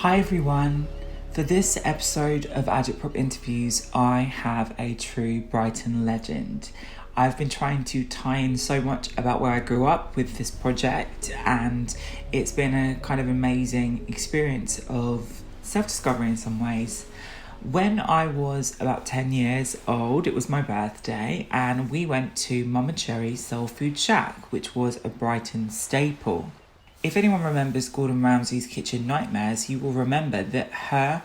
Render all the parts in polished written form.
Hi everyone. For this episode of Agitprop interviews, I have a true Brighton legend. I've been trying to tie in so much about where I grew up with this project, and it's been a kind of amazing experience of self-discovery in some ways. When I was about 10 years old, it was my birthday, and we went to Momma Cherri's Soul Food Shack, which was a Brighton staple. If anyone remembers Gordon Ramsay's Kitchen Nightmares, you will remember that her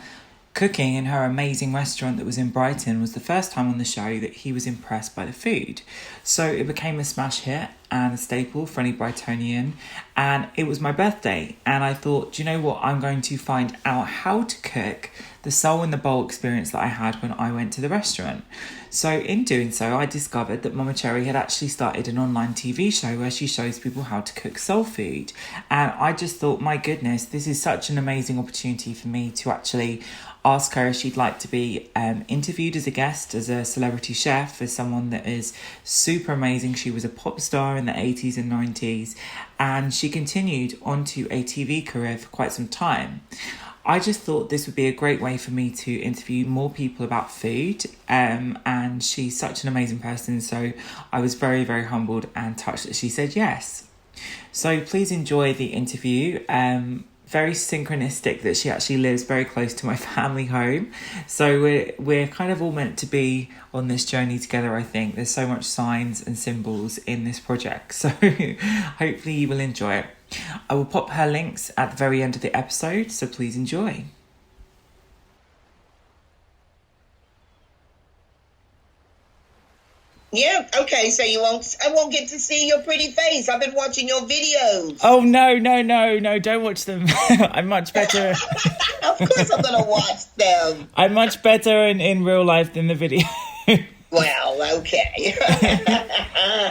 cooking in her amazing restaurant that was in Brighton was the first time on the show that he was impressed by the food. So it became a smash hit and a staple for any Brightonian. And it was my birthday. And I thought, do you know what? I'm going to find out how to cook the soul in the bowl experience that I had when I went to the restaurant. So in doing so, I discovered that Momma Cherri had actually started an online TV show where she shows people how to cook soul food. And I just thought, my goodness, this is such an amazing opportunity for me to actually ask her if she'd like to be interviewed as a guest, as a celebrity chef, as someone that is super amazing. She was a pop star in the 80s and 90s, and she continued onto a TV career for quite some time. I just thought this would be a great way for me to interview more people about food, and she's such an amazing person, so I was very, very humbled and touched that she said yes. So please enjoy the interview. Very synchronistic that she actually lives very close to my family home. So we're kind of all meant to be on this journey together, I think. There's so much signs and symbols in this project. So hopefully you will enjoy it. I will pop her links at the very end of the episode, so please enjoy. Yeah, okay, so I won't get to see your pretty face. I've been watching your videos. Oh, no, don't watch them. I'm much better. Of course I'm going to watch them. I'm much better in real life than the video. Well, okay.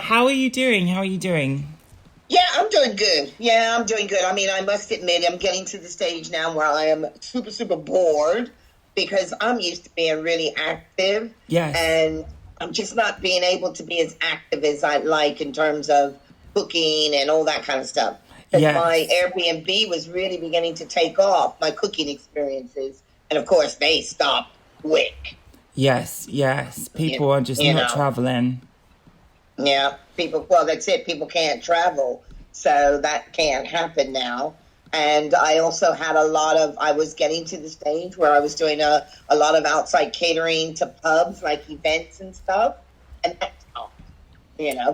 How are you doing? Yeah, I'm doing good. I mean, I must admit, I'm getting to the stage now where I am super, super bored because I'm used to being really active. Yes. And I'm just not being able to be as active as I'd like in terms of cooking and all that kind of stuff. Yes. My Airbnb was really beginning to take off, my cooking experiences. And of course, they stopped quick. Yes. People are just not traveling. Yeah, that's it. People can't travel. So that can't happen now. And I also had I was getting to the stage where I was doing a lot of outside catering to pubs, like events and stuff. And that's all,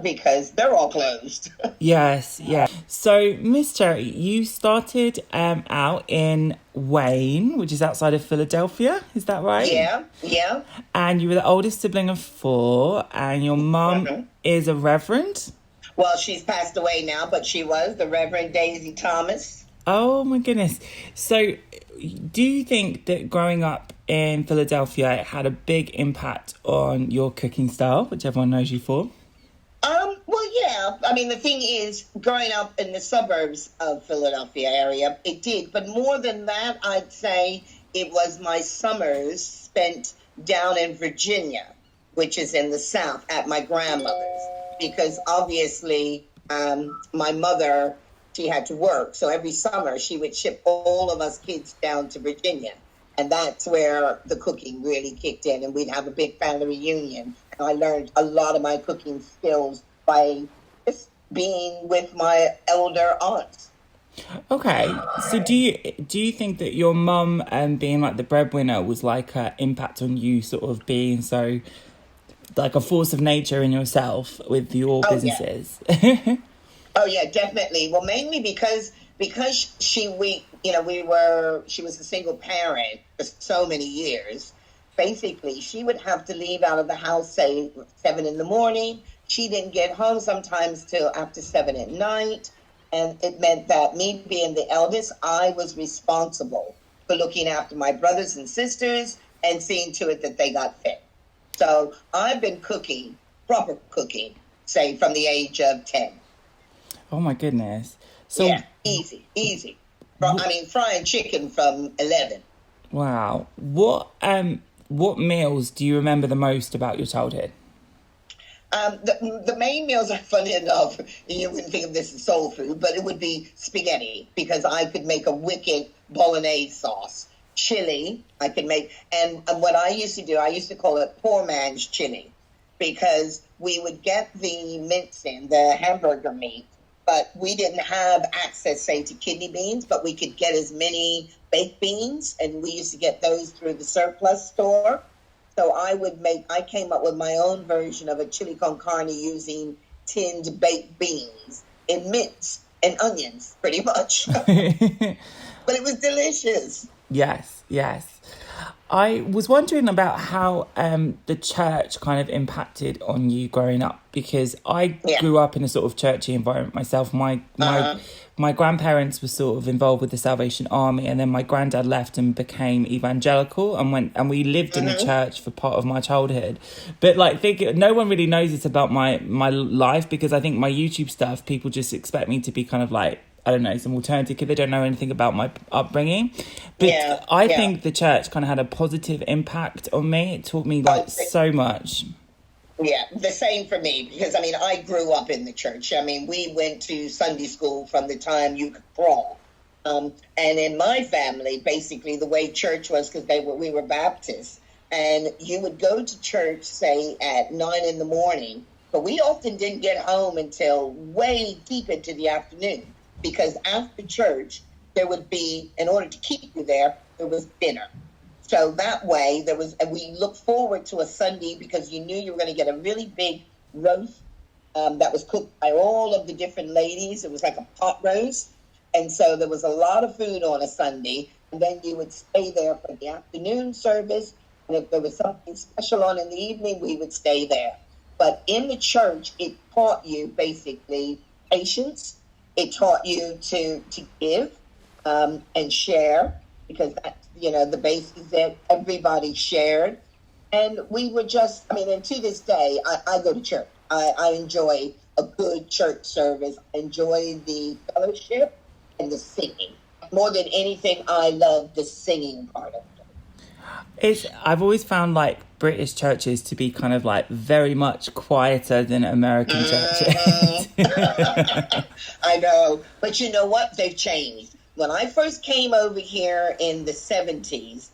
because they're all closed. Yes. So, Miss Cherri, you started out in Wayne, which is outside of Philadelphia. Is that right? Yeah. And you were the oldest sibling of 4, and your mum is a reverend? Well, she's passed away now, but she was the Reverend Daisy Thomas. Oh my goodness. So do you think that growing up in Philadelphia had a big impact on your cooking style, which everyone knows you for? Well, yeah. I mean, the thing is, growing up in the suburbs of Philadelphia area, it did. But more than that, I'd say it was my summers spent down in Virginia, which is in the South, at my grandmother's. Because obviously, my mother, she had to work. So every summer she would ship all of us kids down to Virginia. And that's where the cooking really kicked in. And we'd have a big family reunion. And I learned a lot of my cooking skills by just being with my elder aunts. Okay. So do you think that your mum being like the breadwinner was like an impact on you sort of being so like a force of nature in yourself with your businesses? Yeah. Oh yeah, definitely. Well, mainly because she was a single parent for so many years. Basically, she would have to leave out of the house, say 7 a.m. She didn't get home sometimes till after 7 p.m. And it meant that me being the eldest, I was responsible for looking after my brothers and sisters and seeing to it that they got fed. So I've been cooking, proper cooking, say from the age of 10. Oh my goodness. So yeah, easy. Frying chicken from 11. Wow. What meals do you remember the most about your childhood? The main meals are funny enough. You wouldn't think of this as soul food, but it would be spaghetti because I could make a wicked bolognese sauce. Chili, I could make. And what I used to do, I used to call it poor man's chili because we would get the mince in, the hamburger meat, but we didn't have access, say, to kidney beans, but we could get as many baked beans, and we used to get those through the surplus store. So I came up with my own version of a chili con carne using tinned baked beans and mince and onions, pretty much. But it was delicious. Yes, yes. I was wondering about how the church kind of impacted on you growing up, because I grew up in a sort of churchy environment myself. My grandparents were sort of involved with the Salvation Army, and then my granddad left and became evangelical and we lived in the church for part of my childhood. But no one really knows this about my life, because I think my YouTube stuff, people just expect me to be kind of like, I don't know, some alternative kid. They don't know anything about my upbringing. But I think the church kind of had a positive impact on me. It taught me so much. Yeah, the same for me, because, I grew up in the church. We went to Sunday school from the time you could crawl. And in my family, basically, the way church was, because we were Baptists, and you would go to church, say, at 9 in the morning, but we often didn't get home until way deep into the afternoon, because after church, there would be, in order to keep you there was dinner. So that way, we looked forward to a Sunday because you knew you were going to get a really big roast that was cooked by all of the different ladies. It was like a pot roast. And so there was a lot of food on a Sunday. And then you would stay there for the afternoon service. And if there was something special on in the evening, we would stay there. But in the church, it taught you basically patience. It taught you to give and share, because that's, the basis that everybody shared. And we were just, and to this day, I go to church. I enjoy a good church service. I enjoy the fellowship and the singing. More than anything, I love the singing part of it. I've always found British churches to be kind of very much quieter than American churches. I know. But you know what? They've changed. When I first came over here in the 70s,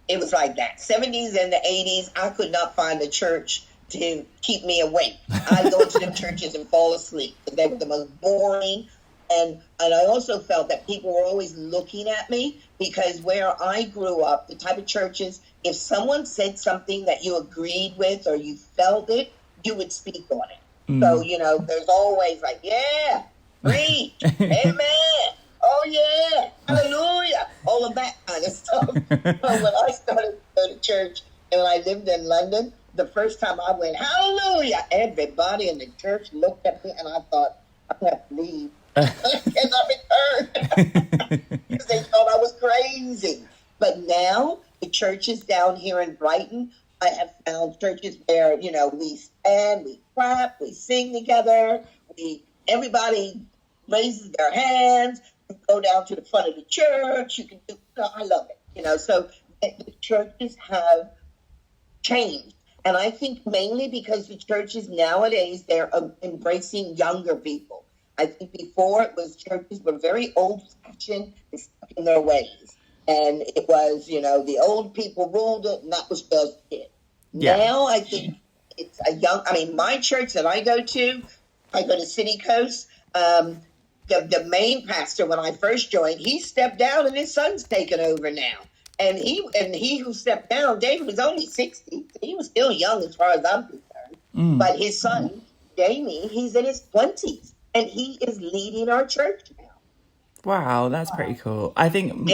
it was like that. 70s and the 80s, I could not find a church to keep me awake. I'd go to them churches and fall asleep. They were the most boring. And I also felt that people were always looking at me, because where I grew up, the type of churches, if someone said something that you agreed with or you felt it, you would speak on it. So, there's always preach, amen. Oh, yeah, hallelujah, all of that kind of stuff. So when I started to go to church and when I lived in London, the first time I went, hallelujah, everybody in the church looked at me and I thought, I'm going to have to leave. And I returned. Because they thought I was crazy. But now, the churches down here in Brighton, I have found churches where, we stand, we clap, we sing together, everybody raises their hands. Go down to the front of the church. You can do. I love it. So the churches have changed, and I think mainly because the churches nowadays they're embracing younger people. I think before it was churches were very old-fashioned and stuck in their ways, and it was the old people ruled it, and that was just it. Yeah. Now I think it's a young. My church that I go to City Coast. The main pastor, when I first joined, he stepped down and his son's taken over now. And he who stepped down, David was only 60. He was still young as far as I'm concerned. But his son, Jamie, he's in his 20s. And he is leading our church now. Wow, that's pretty cool. I think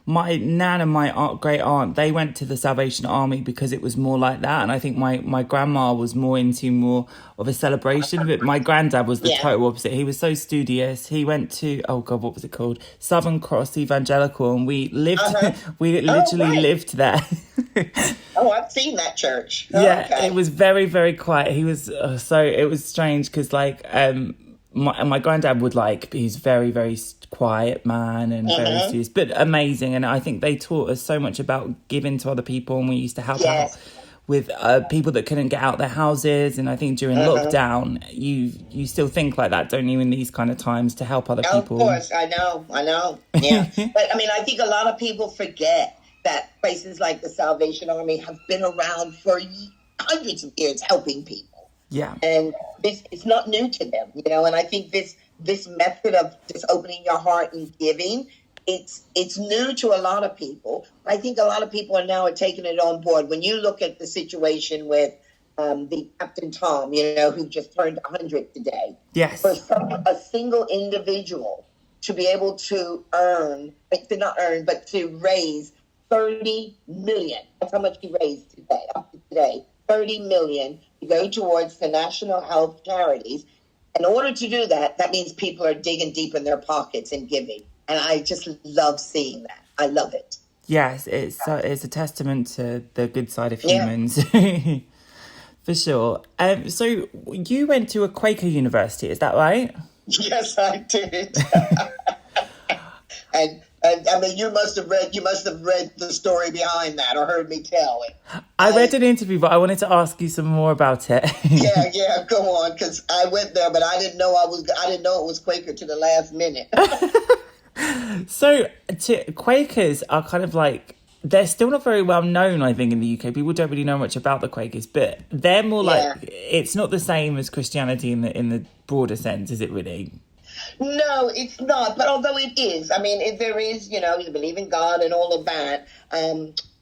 my nan and my great aunt, they went to the Salvation Army because it was more like that. And I think my grandma was more into more of a celebration. But my granddad was the total opposite. He was so studious. He went to, what was it called? Southern Cross Evangelical. And we lived, we literally lived there. I've seen that church. It was very, very quiet. He was, it was strange because my granddad would he's very, very quiet man and very serious, but amazing. And I think they taught us so much about giving to other people, and we used to help out with people that couldn't get out their houses. And I think during lockdown, you still think like that, don't you, in these kind of times, to help other people? Of course, I know. Yeah. But I mean, I think a lot of people forget that places like the Salvation Army have been around for hundreds of years helping people. Yeah. And it's not new to them, you know, and I think this method of just opening your heart and giving, it's new to a lot of people. I think a lot of people are taking it on board. When you look at the situation with the Captain Tom, you know, who just turned 100 today. Yes. For a single individual to be able to to raise 30 million. That's how much he raised today, up to today. 30 million to go towards the national health charities. In order to do that, that means people are digging deep in their pockets and giving. And I just love seeing that. I love it. Yes, it's a testament to the good side of humans. Yeah. For sure. So you went to a Quaker university, is that right? Yes, I did. and I mean, you must have read the story behind that or heard me tell it. I read an interview, but I wanted to ask you some more about it. yeah, go on, because I went there, but I didn't know it was Quaker to the last minute. So Quakers are kind of like, they're still not very well known, I think, in the UK. People don't really know much about the Quakers, but they're more like, it's not the same as Christianity in the broader sense, is it really? No, it's not. But although it is, I mean, there is, you know, you believe in God and all of that.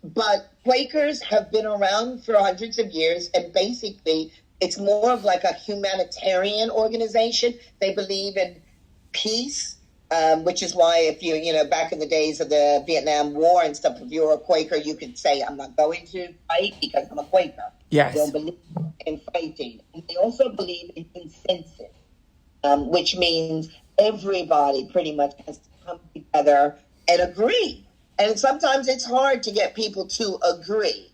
But Quakers have been around for hundreds of years, and basically it's more of like a humanitarian organization. They believe in peace. Which is why if you know, back in the days of the Vietnam War and stuff, if you were a Quaker, you could say, I'm not going to fight because I'm a Quaker. Yes. They don't believe in fighting. And they also believe in consensus, which means everybody pretty much has to come together and agree. And sometimes it's hard to get people to agree.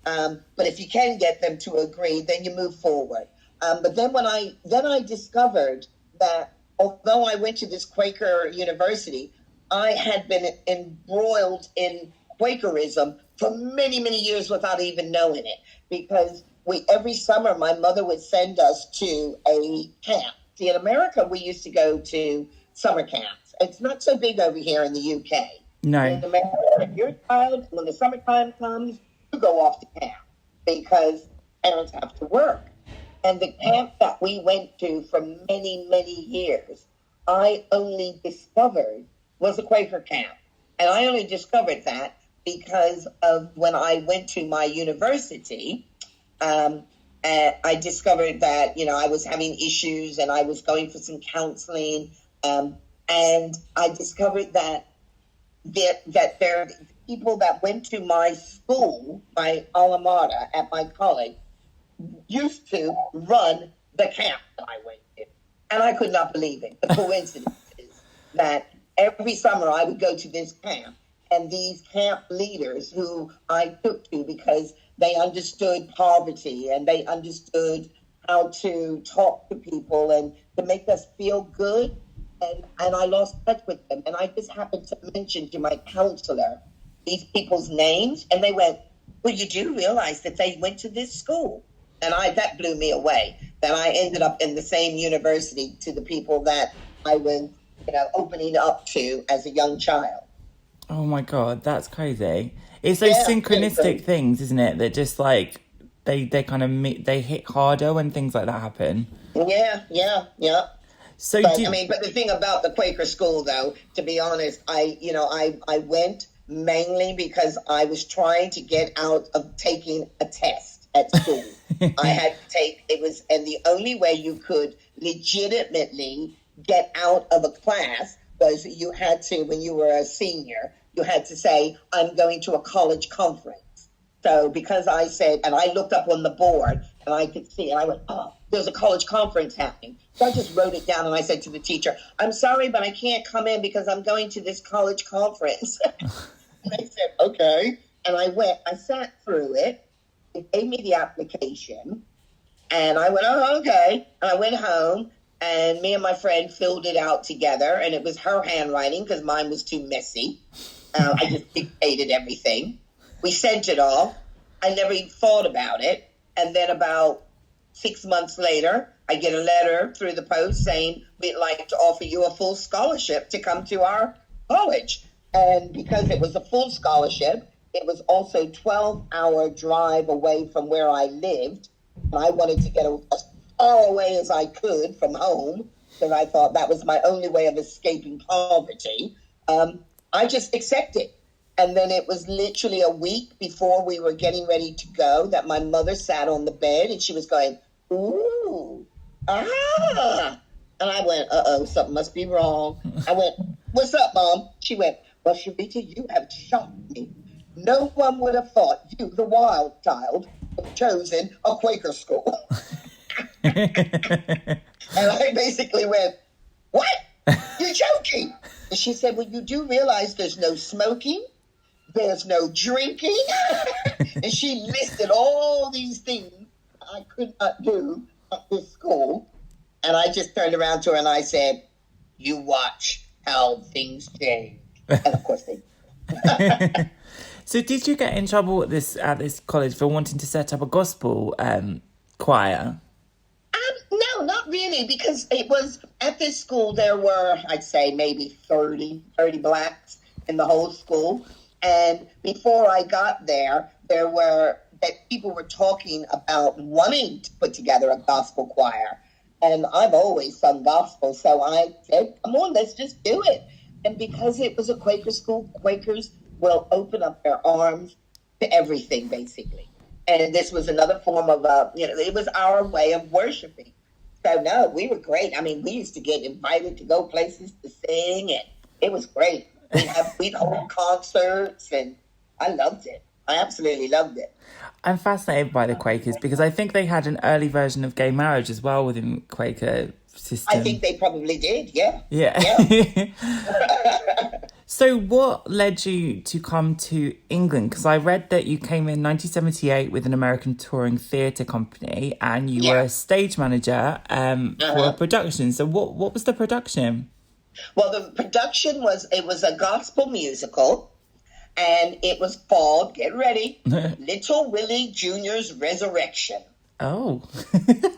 But if you can get them to agree, then you move forward. But then I discovered that although I went to this Quaker university, I had been embroiled in Quakerism for many, many years without even knowing it. Because every summer, my mother would send us to a camp. See, in America, we used to go to summer camps. It's not so big over here in the UK. No. In America, if you're a child, when the summertime comes, you go off to camp because parents have to work. And the camp that we went to for many, many years, I only discovered was a Quaker camp. And I only discovered that because of when I went to my university, I discovered that, you know, I was having issues and I was going for some counseling. And I discovered that there are people that went to my school, my alma mater at my college, used to run the camp that I went to. And I could not believe it. The coincidence is that every summer I would go to this camp, and these camp leaders who I took to because they understood poverty and they understood how to talk to people and to make us feel good. And I lost touch with them. And I just happened to mention to my counselor these people's names, and they went, well, you do realize that they went to this school. And that blew me away, that I ended up in the same university to the people that I was, you know, opening up to as a young child. Oh my God, that's crazy. It's those synchronistic things, isn't it? That just like, they kind of they hit harder when things like that happen. Yeah. So but the thing about the Quaker school, though, to be honest, I went mainly because I was trying to get out of taking a test at school. I had to take, and the only way you could legitimately get out of a class was you had to, when you were a senior, you had to say, I'm going to a college conference. So because I said, and I looked up on the board and I could see, and I went, oh, there's a college conference happening. So I just wrote it down and I said to the teacher, I'm sorry, but I can't come in because I'm going to this college conference. And they said, okay. And I sat through it. They gave me the application, and I went, oh, okay. And I went home, and me and my friend filled it out together, and it was her handwriting because mine was too messy. I just dictated everything. We sent it off, I never even thought about it. And then about 6 months later, I get a letter through the post saying, we'd like to offer you a full scholarship to come to our college. And because it was a full scholarship, it was also a 12-hour drive away from where I lived. And I wanted to get as far away as I could from home, because I thought that was my only way of escaping poverty. I just accepted. And then it was literally a week before we were getting ready to go that my mother sat on the bed and she was going, ooh, ah. And I went, uh-oh, something must be wrong. I went, what's up, Mom? She went, well, Sharita, you have shocked me. No one would have thought you, the wild child, would have chosen a Quaker school. And I basically went, what? You're joking. And she said, well, you do realize there's no smoking, there's no drinking. And she listed all these things I could not do at this school. And I just turned around to her and I said, you watch how things change. And of course they did. So did you get in trouble at this college for wanting to set up a gospel choir? No, not really, because it was at this school there were, I'd say, maybe 30 blacks in the whole school. And before I got there, people were talking about wanting to put together a gospel choir. And I've always sung gospel, so I said, come on, let's just do it. And because it was a Quaker school, Quakers will open up their arms to everything, basically. And this was another form of, it was our way of worshiping. So, no, we were great. I mean, we used to get invited to go places to sing, and it was great. We'd hold concerts, and I loved it. I absolutely loved it. I'm fascinated by the Quakers because I think they had an early version of gay marriage as well within Quaker system. I think they probably did, yeah. Yeah. So what led you to come to England? Because I read that you came in 1978 with an American touring theatre company and you were a stage manager for a production. So what was the production? Well, the production was a gospel musical, and it was called, get ready, Little Willie Jr.'s Resurrection. Oh.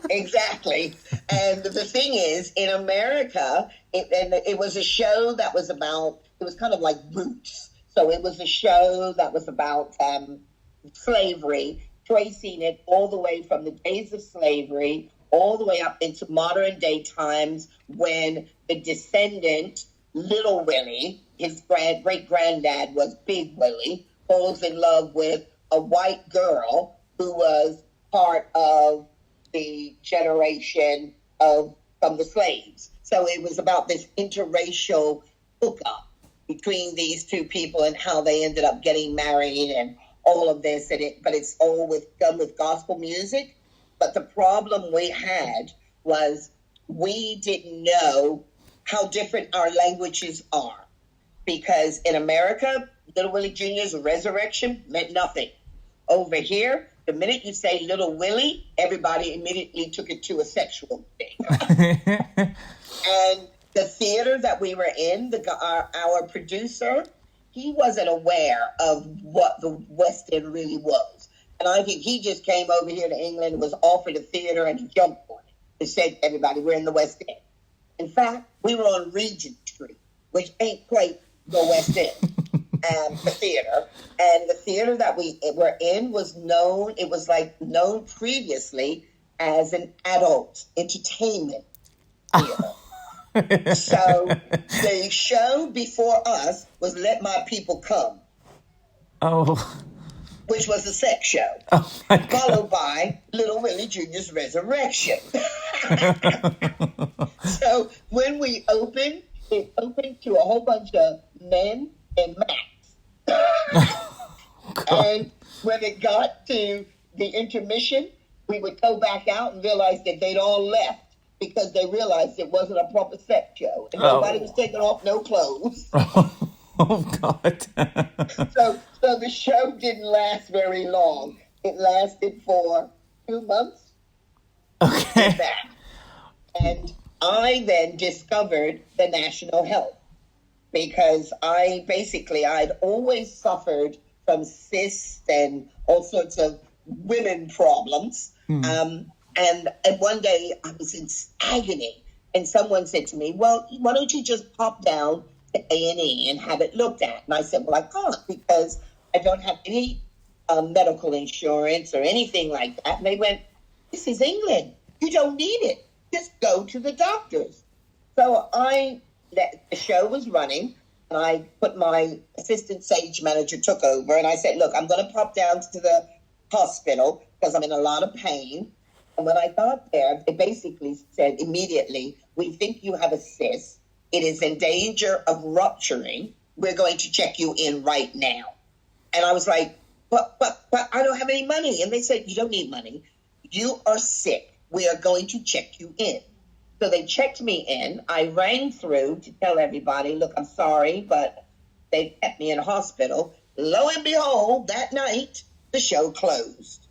Exactly. And the thing is, in America, it was a show that was about, it was kind of like Roots. So it was a show that was about slavery, tracing it all the way from the days of slavery, all the way up into modern day times when the descendant, Little Willie, his great-granddad was Big Willie, falls in love with a white girl who was part of the generation from the slaves. So it was about this interracial hookup between these two people and how they ended up getting married and all of this. But it's all done with gospel music. But the problem we had was we didn't know how different our languages are. Because in America, Little Willie Jr.'s resurrection meant nothing. Over here, the minute you say Little Willie, everybody immediately took it to a sexual thing. And the theater that we were in, our producer, he wasn't aware of what the West End really was. And I think he just came over here to England, was offered a theater, and he jumped on it and said to everybody, we're in the West End. In fact, we were on Regent Street, which ain't quite the West End, the theater. And the theater that we were in was known previously as an adult entertainment theater. So the show before us was Let My People Come. Oh. Which was a sex show. Oh my God. Followed by Little Willie Jr.'s Resurrection. So when we opened, it opened to a whole bunch of men and Max. And when it got to the intermission, we would go back out and realize that they'd all left because they realized it wasn't a proper sex show. And nobody was taking off no clothes. Oh, God. So the show didn't last very long. It lasted for 2 months. Okay. And I then discovered the national health because I'd always suffered from cysts and all sorts of women problems. And one day I was in agony, and someone said to me, well, why don't you just pop down to A&E and have it looked at? And I said, well, I can't, because I don't have any medical insurance or anything like that. And they went, this is England. You don't need it. Just go to the doctors. So the show was running, and I put my assistant stage manager took over, and I said, look, I'm going to pop down to the hospital because I'm in a lot of pain. And when I got there, they basically said immediately, we think you have a cyst. It is in danger of rupturing. We're going to check you in right now. And I was like, but I don't have any money. And they said, you don't need money. You are sick. We are going to check you in. So they checked me in. I rang through to tell everybody, look, I'm sorry, but they kept me in a hospital. Lo and behold, that night, the show closed.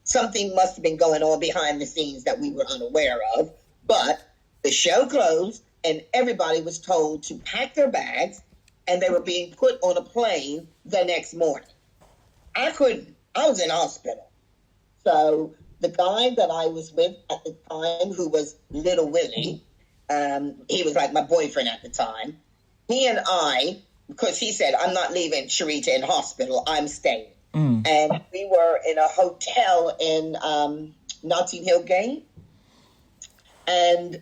Something must have been going on behind the scenes that we were unaware of. But the show closed, and everybody was told to pack their bags, and they were being put on a plane the next morning. I couldn't. I was in hospital. So the guy that I was with at the time, who was Little Willie, he was like my boyfriend at the time. He and I, because he said, I'm not leaving Sharita in hospital, I'm staying. And we were in a hotel in Notting Hill Gate. And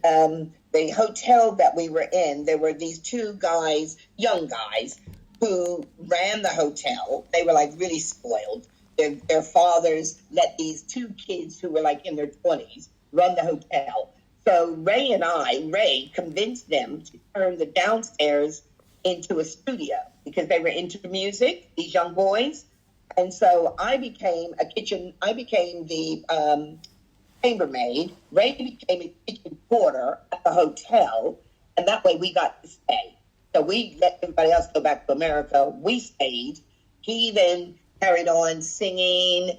the hotel that we were in, there were these two guys, young guys, who ran the hotel. They were like really spoiled. Their fathers let these two kids who were like in their 20s run the hotel. So Ray convinced them to turn the downstairs into a studio because they were into music, these young boys. And so I became the chambermaid. Ray became a kitchen porter at the hotel, and that way we got to stay. So we let everybody else go back to America. We stayed. He then carried on singing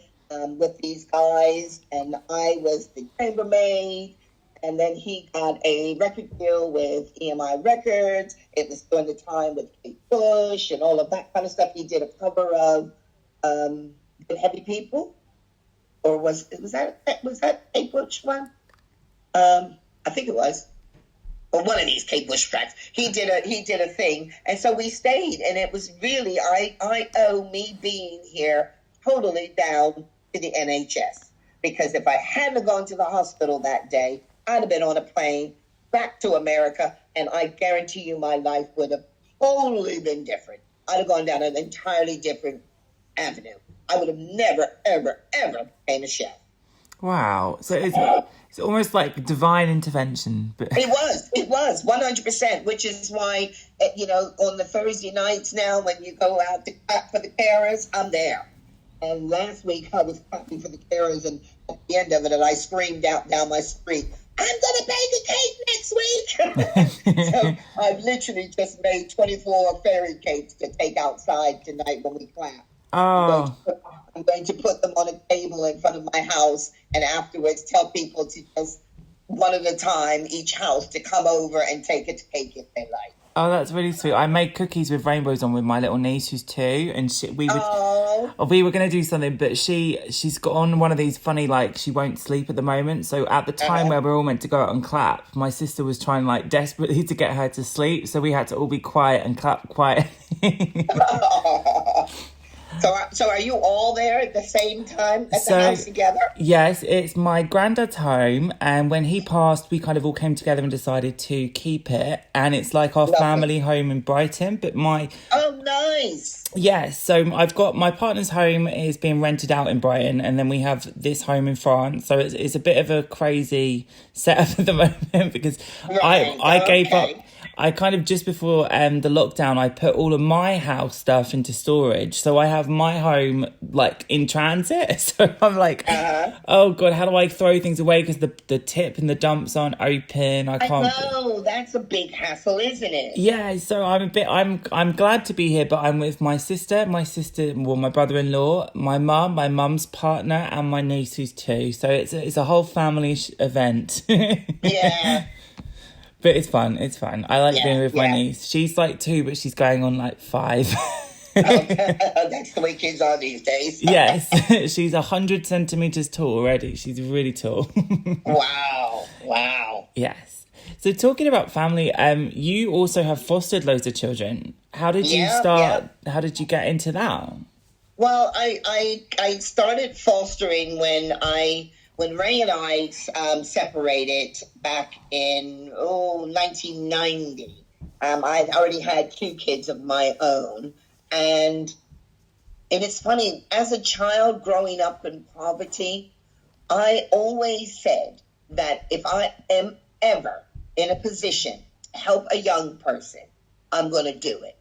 with these guys, and I was the chambermaid. And then he got a record deal with EMI Records. It was during the time with Kate Bush and all of that kind of stuff. He did a cover of Good Heavy People, or was that Kate Bush one? I think it was, or one of these Kate Bush tracks. He did a thing, and so we stayed, and it was really I owe me being here totally down to the NHS, because if I hadn't gone to the hospital that day, I'd have been on a plane back to America, and I guarantee you my life would have totally been different. I'd have gone down an entirely different avenue. I would have never, ever, ever became a chef. Wow. So it's almost like divine intervention. But It was 100%, which is why, on the Thursday nights now, when you go out to clap for the carers, I'm there. And last week I was clapping for the carers, and at the end of it, I screamed out down my street, I'm going to bake a cake next week. So I've literally just made 24 fairy cakes to take outside tonight when we clap. Oh. I'm going to put them on a table in front of my house, and afterwards tell people to just one at a time, each house, to come over and take a cake if they like. Oh, that's really sweet. I made cookies with rainbows on with my little niece who's 2, and we were going to do something, but she's got on one of these funny, like, she won't sleep at the moment. So at the time where we're all meant to go out and clap, my sister was trying like desperately to get her to sleep, so we had to all be quiet and clap quietly. So are you all there at the same time at the house together? Yes, it's my granddad's home, and when he passed, we kind of all came together and decided to keep it, and it's like our family home in Brighton. But oh, nice. Yes, so I've got my partner's home is being rented out in Brighton, and then we have this home in France. So it's a bit of a crazy setup at the moment because I gave up. I kind of, just before the lockdown, I put all of my house stuff into storage. So I have my home like in transit. So I'm like, oh God, how do I throw things away? Because the tip and the dumps aren't open. I can't. know, that's a big hassle, isn't it? Yeah, so I'm glad to be here, but I'm with my sister, my brother-in-law, my mum, my mum's partner, and my niece who's 2. So it's a whole family event. Yeah. But it's fun. I like being with my niece. She's like 2, but she's going on like 5. That's the way kids are these days. Yes, she's 100 centimeters tall already. She's really tall. Wow. Wow. Yes. So talking about family, you also have fostered loads of children. How did you Yeah, start? yeah. How did you get into that? Well, I started fostering when Ray and I separated back in 1990. I already had two kids of my own, and it's funny, as a child growing up in poverty, I always said that if I am ever in a position to help a young person, I'm going to do it.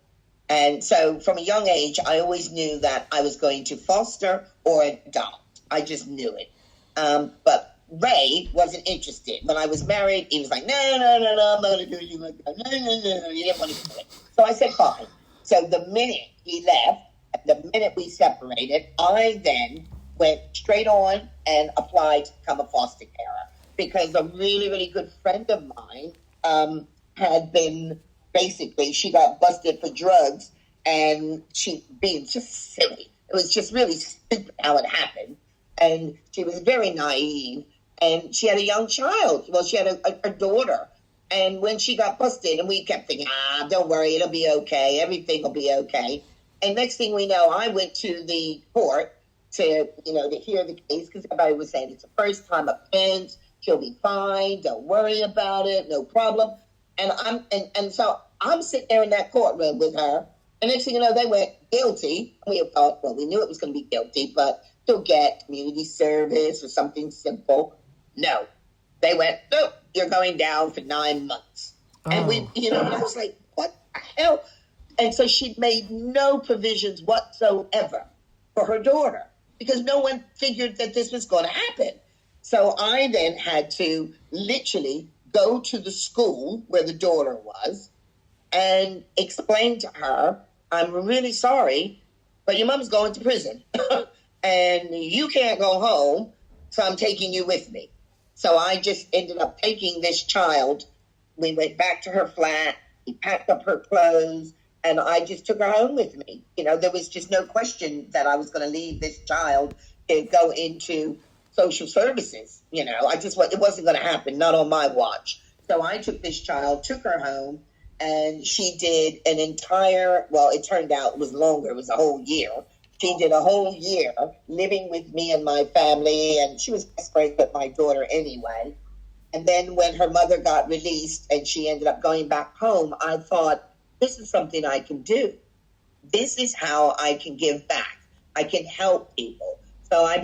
And so from a young age, I always knew that I was going to foster or adopt. I just knew it. But Ray wasn't interested. When I was married, he was like, no, no, no, no, I'm not going to do it like that. No, no, no, no, he didn't want to do it. So I said, fine. So the minute he left, the minute we separated, I then went straight on and applied to become a foster carer because a really, really good friend of mine had been, basically, she got busted for drugs and she being just silly. It was just really stupid how it happened. And she was very naive and she had a young child. Well, she had a daughter. And when she got busted, and we kept thinking, don't worry, it'll be okay. Everything will be okay. And next thing we know, I went to the court to hear the case because everybody was saying it's the first time offense. She'll be fine. Don't worry about it. No problem. And so I'm sitting there in that courtroom with her. And next thing you know, they went guilty. We thought, well, we knew it was going to be guilty, but she'll get community service or something simple. No, they went, nope, you're going down for 9 months. Oh. And I was like, what the hell? And so she made no provisions whatsoever for her daughter because no one figured that this was going to happen. So I then had to literally go to the school where the daughter was and explain to her, I'm really sorry, but your mom's going to prison and you can't go home, so I'm taking you with me. So I just ended up taking this child. We went back to her flat. We packed up her clothes. And I just took her home with me. There was just no question that I was going to leave this child to go into social services. It wasn't going to happen, not on my watch. So I took this child, took her home, and she did an entire, well, it turned out it was longer. It was a whole year. She did a whole year living with me and my family, and she was best friends with my daughter anyway. And then when her mother got released and she ended up going back home, I thought, this is something I can do. This is how I can give back. I can help people. So I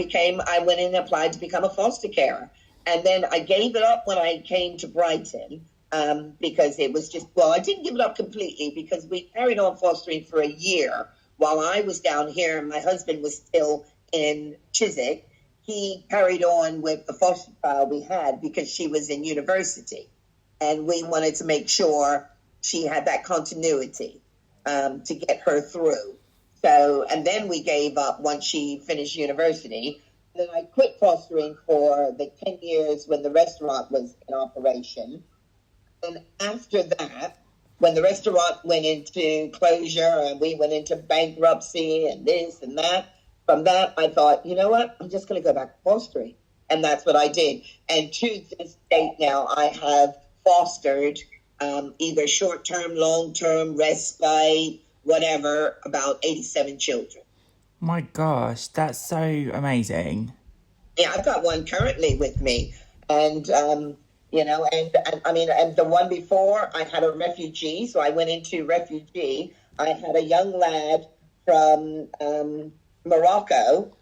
went in and applied to become a foster carer. And then I gave it up when I came to Brighton because it was just, well, I didn't give it up completely because we carried on fostering for a year while I was down here and my husband was still in Chiswick. He carried on with the foster child we had because she was in university. And we wanted to make sure she had that continuity to get her through. So, and then we gave up once she finished university. Then I quit fostering for the 10 years when the restaurant was in operation. And after that, when the restaurant went into closure and we went into bankruptcy and this and that, from that, I thought, you know what? I'm just going to go back to fostering. And that's what I did. And to this date now, I have fostered either short-term, long-term, respite, whatever, about 87 children. My gosh, that's so amazing. Yeah, I've got one currently with me. And, and the one before, I had a refugee, so I went into refugee. I had a young lad from Morocco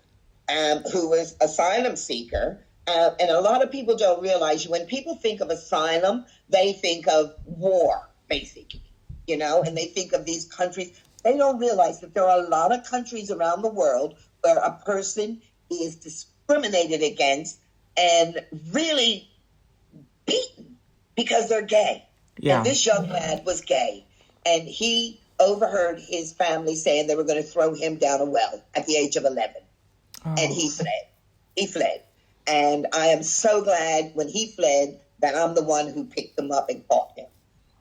who was asylum seeker. And a lot of people don't realize when people think of asylum, they think of war, basically, and they think of these countries. They don't realize that there are a lot of countries around the world where a person is discriminated against and really beaten because they're gay. Yeah. And this young lad was gay. And he overheard his family saying they were going to throw him down a well at the age of 11. Oh. And he fled. He fled. And I am so glad when he fled that I'm the one who picked him up and caught him.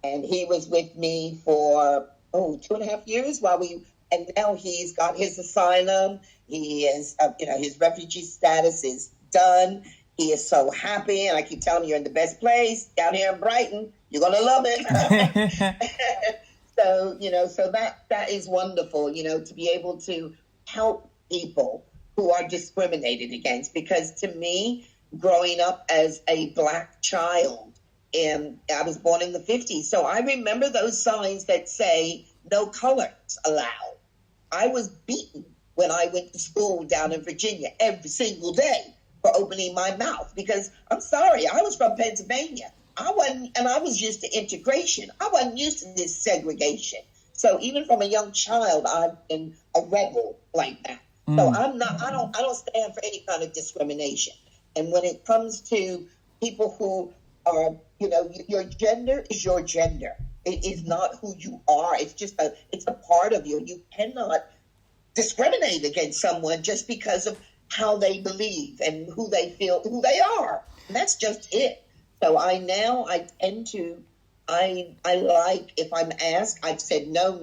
And he was with me for, 2.5 years while we And now he's got his asylum. He is, his refugee status is done. He is so happy. And I keep telling him, you're in the best place down here in Brighton. You're going to love it. So that is wonderful, to be able to help people who are discriminated against. Because to me, growing up as a Black child, and I was born in the 50s, so I remember those signs that say no colors allowed. I was beaten when I went to school down in Virginia every single day for opening my mouth, because I'm sorry, I was from Pennsylvania. I was used to integration. I wasn't used to this segregation. So even from a young child, I've been a rebel like that. So I don't stand for any kind of discrimination. And when it comes to people who are, your gender is your gender. It is not who you are. It's just it's a part of you. You cannot discriminate against someone just because of how they believe and who they feel, who they are. And that's just it. So I tend to, I like, if I'm asked, I've said no,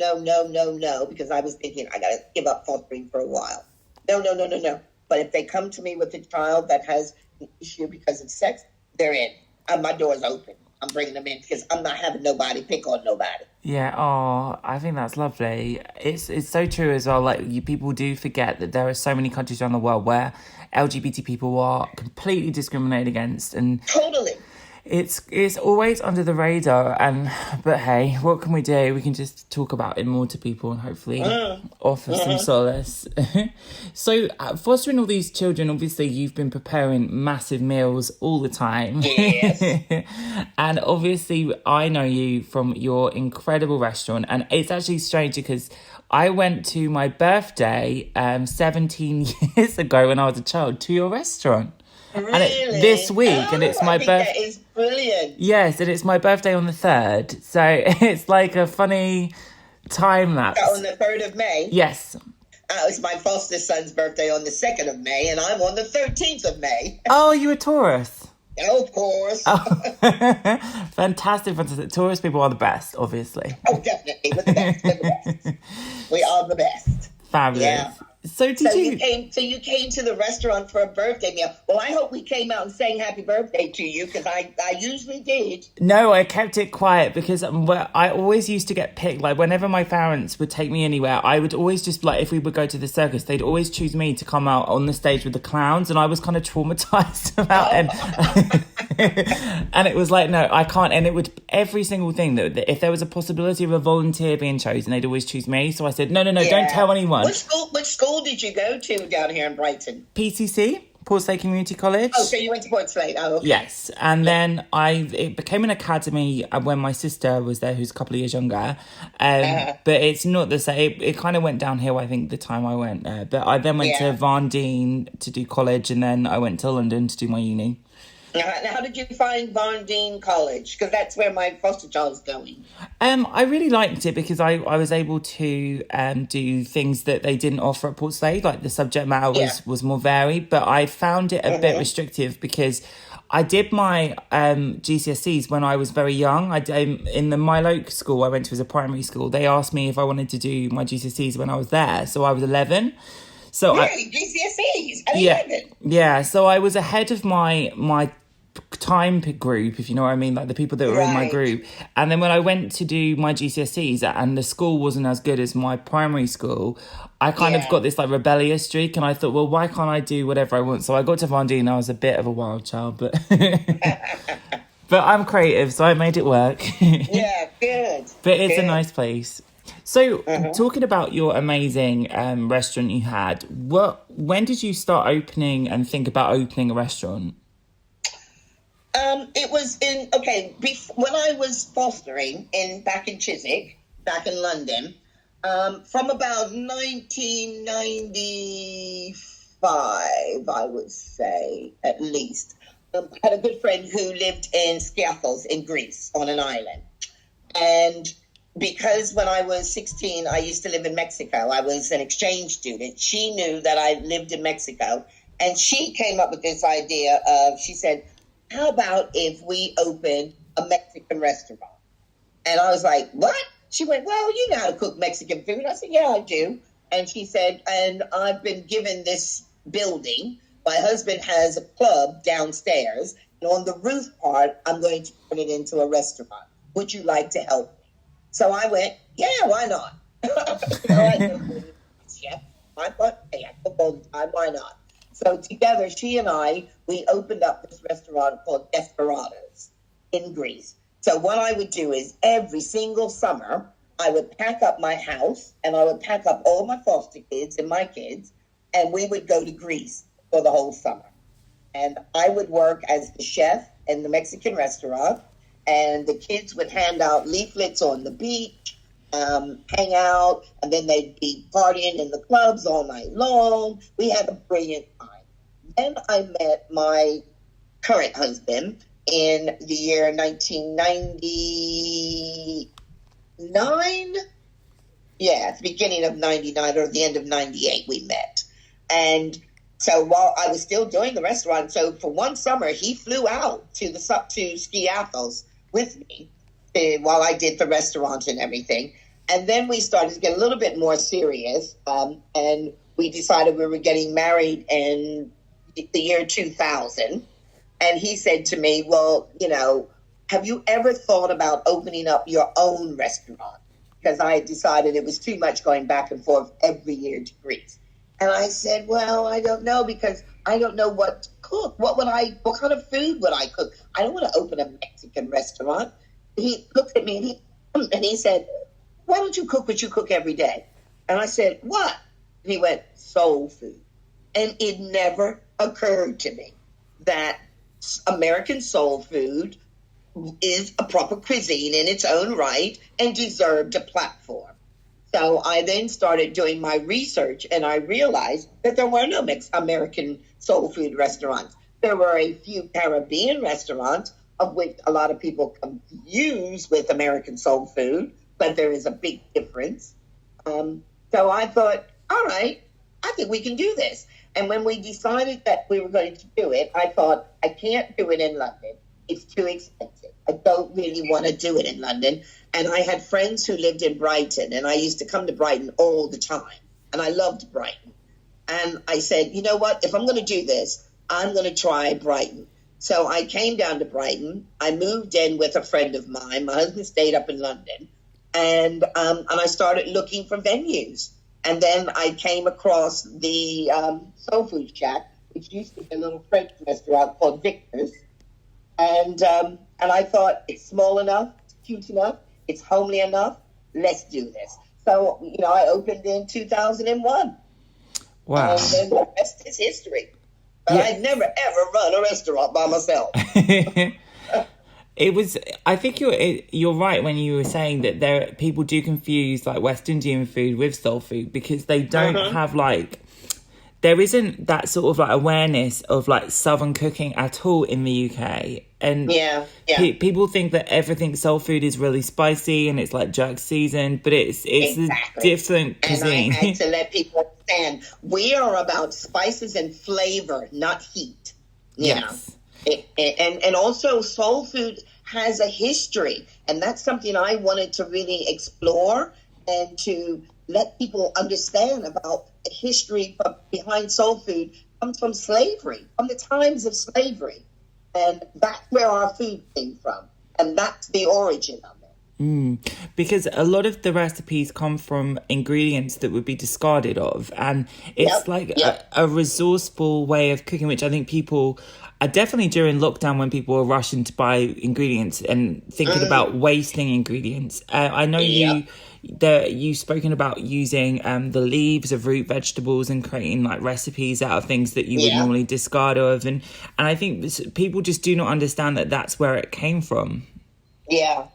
because I was thinking I got to give up fostering for a while. No. But if they come to me with a child that has an issue because of sex, they're in. My door's open. I'm bringing them in because I'm not having nobody pick on nobody. Yeah, I think that's lovely. It's so true as well. Like, people do forget that there are so many countries around the world where LGBT people are completely discriminated against, and totally. It's always under the radar, but hey, what can we do? We can just talk about it more to people and hopefully offer some solace. So, fostering all these children, obviously you've been preparing massive meals all the time. Yes. And obviously I know you from your incredible restaurant, and it's actually strange because I went to my birthday 17 years ago when I was a child to your restaurant. Really? And this week, and it's my birthday. That is brilliant. Yes, and it's my birthday on the 3rd, so it's like a funny time lapse. On the 3rd of May? Yes. It's my foster son's birthday on the 2nd of May, and I'm on the 13th of May. Oh, you a Taurus? Oh, of course. Oh. Fantastic. Taurus people are the best, obviously. Oh, definitely. We're the best. We're the best. We are the best. Fabulous. Yeah. So you came to the restaurant for a birthday meal. Well, I hope we came out and sang happy birthday to you, because I usually did. No, I kept it quiet because I always used to get picked. Like, whenever my parents would take me anywhere, I would always just, like, if we would go to the circus, they'd always choose me to come out on the stage with the clowns, and I was kind of traumatized about it. And it was like, no, I can't. And it would, every single thing, that if there was a possibility of a volunteer being chosen, they'd always choose me. So I said, no, don't tell anyone. Which school did you go to down here in Brighton? PCC, Port Slade Community College. Oh, so you went to Port Slade. Oh, okay. Yes. And then it became an academy when my sister was there, who's a couple of years younger. But it's not the same. It kind of went downhill, I think, the time I went there. But I then went to Van Dien to do college, and then I went to London to do my uni. Now, how did you find Van Dien College? Because that's where my foster child's going. I really liked it because I was able to do things that they didn't offer at Port Slade. Like, the subject matter was more varied, but I found it a bit restrictive because I did my GCSEs when I was very young. In the Milo school I went to as a primary school, they asked me if I wanted to do my GCSEs when I was there. So I was 11. So GCSEs at 11? Yeah, so I was ahead of my time group, if you know what I mean, like the people that were in my group. And then when I went to do my GCSEs and the school wasn't as good as my primary school, I kind of got this like rebellious streak, and I thought, well, why can't I do whatever I want? So I got to Van Dien. I was a bit of a wild child, but but I'm creative, so I made it work. Yeah, good. But it's a nice place. So, talking about your amazing restaurant you had, when did you start opening and think about opening a restaurant? It was when I was fostering back in Chiswick, back in London, from about 1995, I would say, at least. I had a good friend who lived in Skiathos in Greece on an island. And because when I was 16, I used to live in Mexico. I was an exchange student. She knew that I lived in Mexico. And she came up with this idea she said, how about if we open a Mexican restaurant? And I was like, what? She went, well, you know how to cook Mexican food. I said, yeah, I do. And she said, and I've been given this building. My husband has a club downstairs. And on the roof part, I'm going to turn it into a restaurant. Would you like to help me? So I went, yeah, why not? I never chef. I thought, hey, I cook all the time. Why not? So together, she and I, we opened up this restaurant called Desperados in Greece. So what I would do is every single summer, I would pack up my house and I would pack up all my foster kids and my kids, and we would go to Greece for the whole summer. And I would work as the chef in the Mexican restaurant, and the kids would hand out leaflets on the beach, hang out, and then they'd be partying in the clubs all night long. We had a brilliant time. Then I met my current husband in the year 1999. Yeah, at the beginning of 99 or the end of 98 we met. And so while I was still doing the restaurant, so for one summer he flew out to Ski Athos with me while I did the restaurant and everything. And then we started to get a little bit more serious, and we decided we were getting married in the year 2000. And he said to me, well, you know, have you ever thought about opening up your own restaurant? Because I had decided it was too much going back and forth every year to Greece. And I said, well, I don't know, because I don't know what to cook. What kind of food would I cook? I don't want to open a Mexican restaurant. He looked at me and he said, why don't you cook what you cook every day? And I said, what? And he went, soul food. And it never occurred to me that American soul food is a proper cuisine in its own right and deserved a platform. So I then started doing my research, and I realized that there were no American soul food restaurants. There were a few Caribbean restaurants, of which a lot of people confuse with American soul food, but there is a big difference. So I thought, all right, I think we can do this. And when we decided that we were going to do it, I thought, I can't do it in London. It's too expensive. I don't really want to do it in London. And I had friends who lived in Brighton, and I used to come to Brighton all the time. And I loved Brighton. And I said, you know what? If I'm going to do this, I'm going to try Brighton. So I came down to Brighton. I moved in with a friend of mine. My husband stayed up in London. And I started looking for venues. And then I came across the Soul Food Shack, which used to be a little French restaurant called Victor's. And I thought, it's small enough, it's cute enough, it's homely enough, let's do this. So, you know, I opened in 2001. Wow. And then the rest is history. But Yeah. I'd never, ever run a restaurant by myself. It was. I think you're right when you were saying that people do confuse like West Indian food with soul food, because they don't have like, there isn't that sort of like awareness of like Southern cooking at all in the UK. And people think that everything soul food is really spicy and it's like jerk seasoned, but it's exactly. A different cuisine. And I had to let people understand, we are about spices and flavor, not heat. You know? And also soul food has a history, and that's something I wanted to really explore and to let people understand about the history behind soul food. Comes from slavery, from the times of slavery, and that's where our food came from, and that's the origin of it. Because a lot of the recipes come from ingredients that would be discarded of, and it's a resourceful way of cooking, which I think people are definitely during lockdown, when people were rushing to buy ingredients and thinking about wasting ingredients. I know you've spoken about using the leaves of root vegetables and creating like recipes out of things that you would normally discard of, and I think people just do not understand that that's where it came from. Yeah.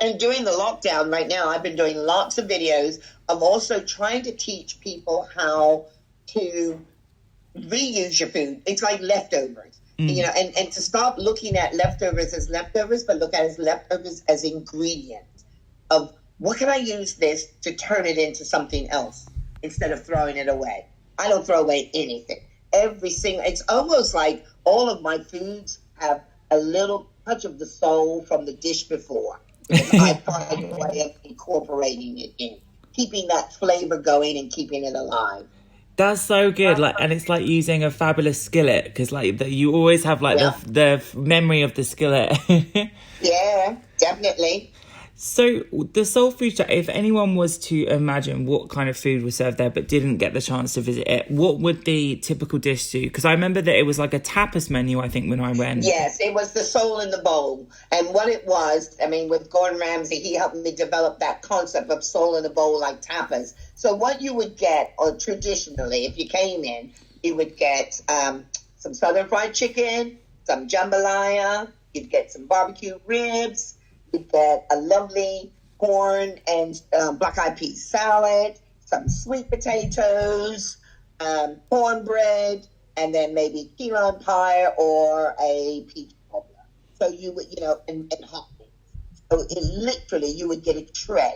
And during the lockdown right now, I've been doing lots of videos. I'm also trying to teach people how to reuse your food. It's like leftovers, you know, and to stop looking at leftovers as leftovers, but look at it as leftovers as ingredients of what can I use this to turn it into something else instead of throwing it away. I don't throw away anything. It's almost like all of my foods have a little touch of the soul from the dish before. And I find a way of incorporating it in, keeping that flavor going and keeping it alive. That's so good. Like, and it's like using a fabulous skillet, because like you always have like the memory of the skillet. Yeah, definitely. So the soul food shack, if anyone was to imagine what kind of food was served there but didn't get the chance to visit it, what would the typical dish do? Because I remember that it was like a tapas menu, I think, when I went. Yes, it was the soul in the bowl. And what it was, I mean, with Gordon Ramsay, he helped me develop that concept of soul in the bowl like tapas. So what you would get, or traditionally, if you came in, you would get some southern fried chicken, some jambalaya, you'd get some barbecue ribs, you'd get a lovely corn and black-eyed peas salad, some sweet potatoes, cornbread, and then maybe key lime pie or a peach cobbler. So you would, and hot wings. So it literally, you would get a tray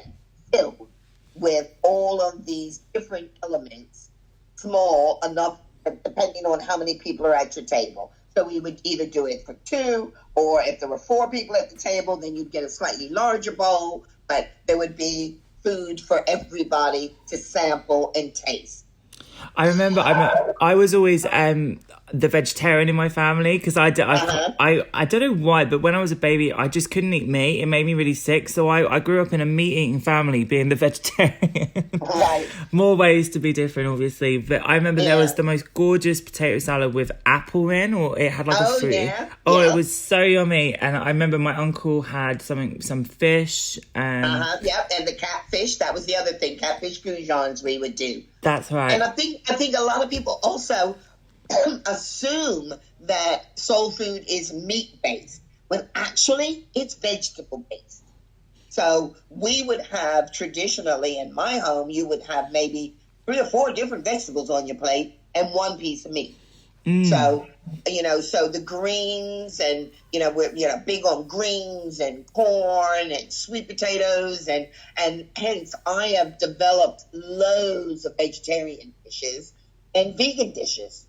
filled with all of these different elements, small enough, depending on how many people are at your table. So we would either do it for two, or if there were 4 people at the table, then you'd get a slightly larger bowl, but there would be food for everybody to sample and taste. I remember I was always the vegetarian in my family, because I don't know why, but when I was a baby, I just couldn't eat meat. It made me really sick. So I grew up in a meat-eating family, being the vegetarian. Right. More ways to be different, obviously. But I remember there was the most gorgeous potato salad with apple in, or it had like a fruit. It was so yummy. And I remember my uncle had some fish. And the catfish. That was the other thing. Catfish goujons we would do. That's right. And I think a lot of people also assume that soul food is meat-based, when actually it's vegetable-based. So we would have, traditionally in my home, you would have maybe 3 or 4 different vegetables on your plate and 1 piece of meat. So, so the greens, and, we're, big on greens and corn and sweet potatoes. And hence I have developed loads of vegetarian dishes and vegan dishes.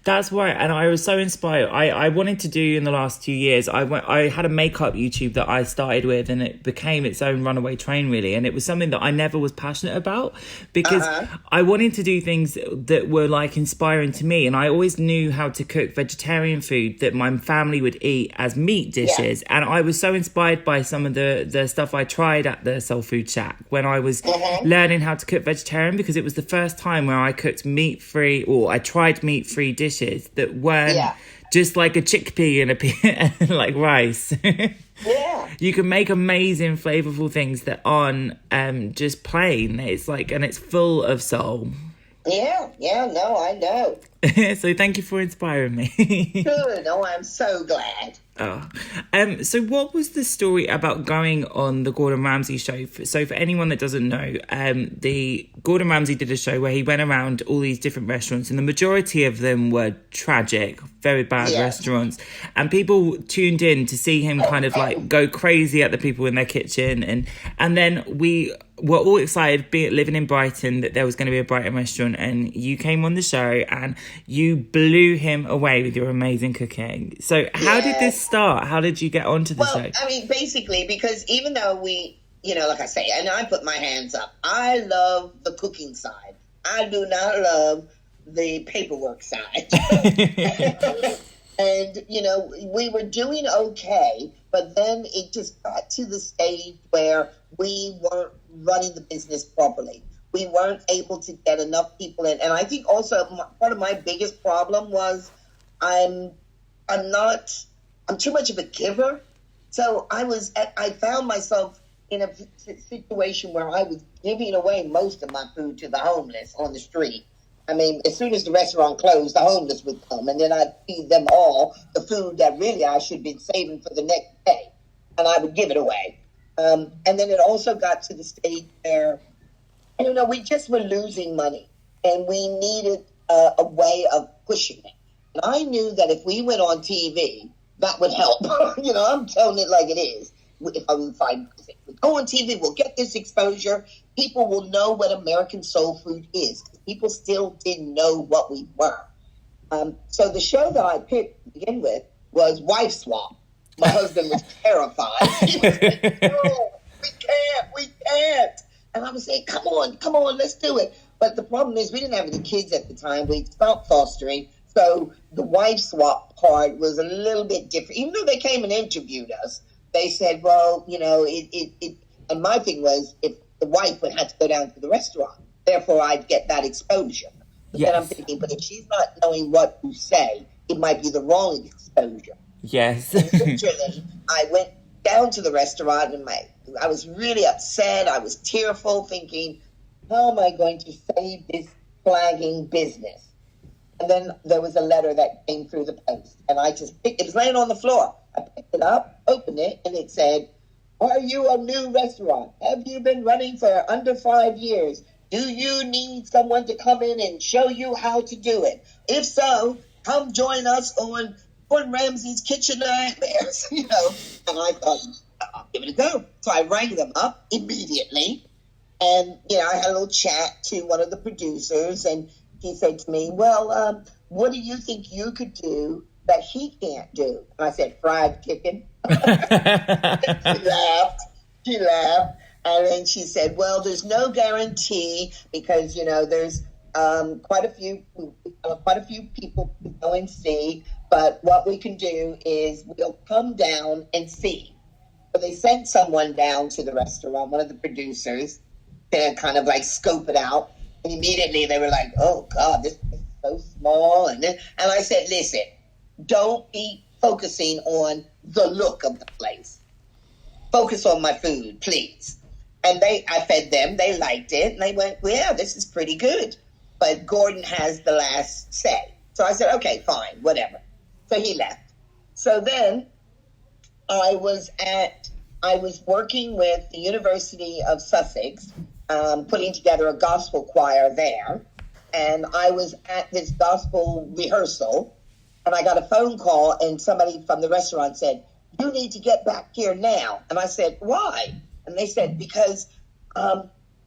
That's right, and I was so inspired. I wanted to do in the last 2 years. I had a makeup YouTube that I started with, and it became its own runaway train, really. And it was something that I never was passionate about, because I wanted to do things that were like inspiring to me. And I always knew how to cook vegetarian food that my family would eat as meat dishes. And I was so inspired by some of the stuff I tried at the Soul Food Shack when I was learning how to cook vegetarian, because it was the first time where I cooked meat-free, or I tried meat-free dishes that weren't just like a chickpea and like rice. You can make amazing flavorful things that aren't just plain. It's like, and it's full of soul. No, I know. So thank you for inspiring me. Good. Oh, I'm so glad. So what was the story about going on the Gordon Ramsay show? So for anyone that doesn't know, the Gordon Ramsay did a show where he went around all these different restaurants, and the majority of them were tragic, very bad restaurants. And people tuned in to see him kind of like go crazy at the people in their kitchen. And then we were all excited, living in Brighton, that there was going to be a Brighton restaurant, and you came on the show and you blew him away with your amazing cooking. So how did this start? How did you get onto the show? I mean, basically, because even though we, like I say, and I put my hands up, I love the cooking side. I do not love the paperwork side. And, we were doing okay, but then it just got to the stage where we weren't running the business properly. We weren't able to get enough people in. And I think also part of my biggest problem was I'm too much of a giver. So I found myself in a situation where I was giving away most of my food to the homeless on the street. I mean, as soon as the restaurant closed, the homeless would come, and then I'd feed them all the food that really I should be saving for the next day, and I would give it away. And then it also got to the stage where, we just were losing money, and we needed a way of pushing it. And I knew that if we went on TV, that would help. I'm telling it like it is. If we go on TV, we'll get this exposure. People will know what American soul food is. People still didn't know what we were. So the show that I picked to begin with was Wife Swap. My husband was terrified. He was like, no, we can't. And I was saying, come on, let's do it. But the problem is we didn't have any kids at the time. We stopped fostering. So the wife swap part was a little bit different. Even though they came and interviewed us, they said, well, and my thing was, if the wife would have to go down to the restaurant, therefore I'd get that exposure. But then I'm thinking, but if she's not knowing what to say, it might be the wrong exposure. Yes. And literally, I went down to the restaurant and I was really upset. I was tearful, thinking, how am I going to save this flagging business? And then there was a letter that came through the post, and I just picked it. It was laying on the floor. I picked it up, opened it, and it said, are you a new restaurant? Have you been running for under 5 years? Do you need someone to come in and show you how to do it? If so, come join us on Ramsey's Kitchen Nightmares, And I thought, I'll give it a go. So I rang them up immediately. And, I had a little chat to one of the producers, and he said to me, well, what do you think you could do that he can't do? And I said, fried chicken. She laughed. And then she said, well, there's no guarantee because, there's quite a few people to go and see. But what we can do is we'll come down and see. So they sent someone down to the restaurant, one of the producers, to kind of like scope it out. And immediately they were like, oh, God, this is so small. And I said, listen, don't be focusing on the look of the place. Focus on my food, please. And I fed them. They liked it. And they went, well, yeah, this is pretty good. But Gordon has the last say. So I said, okay, fine, whatever. So he left. So then I was working with the University of Sussex, putting together a gospel choir there. And I was at this gospel rehearsal, and I got a phone call, and somebody from the restaurant said, you need to get back here now. And I said, why? And they said, because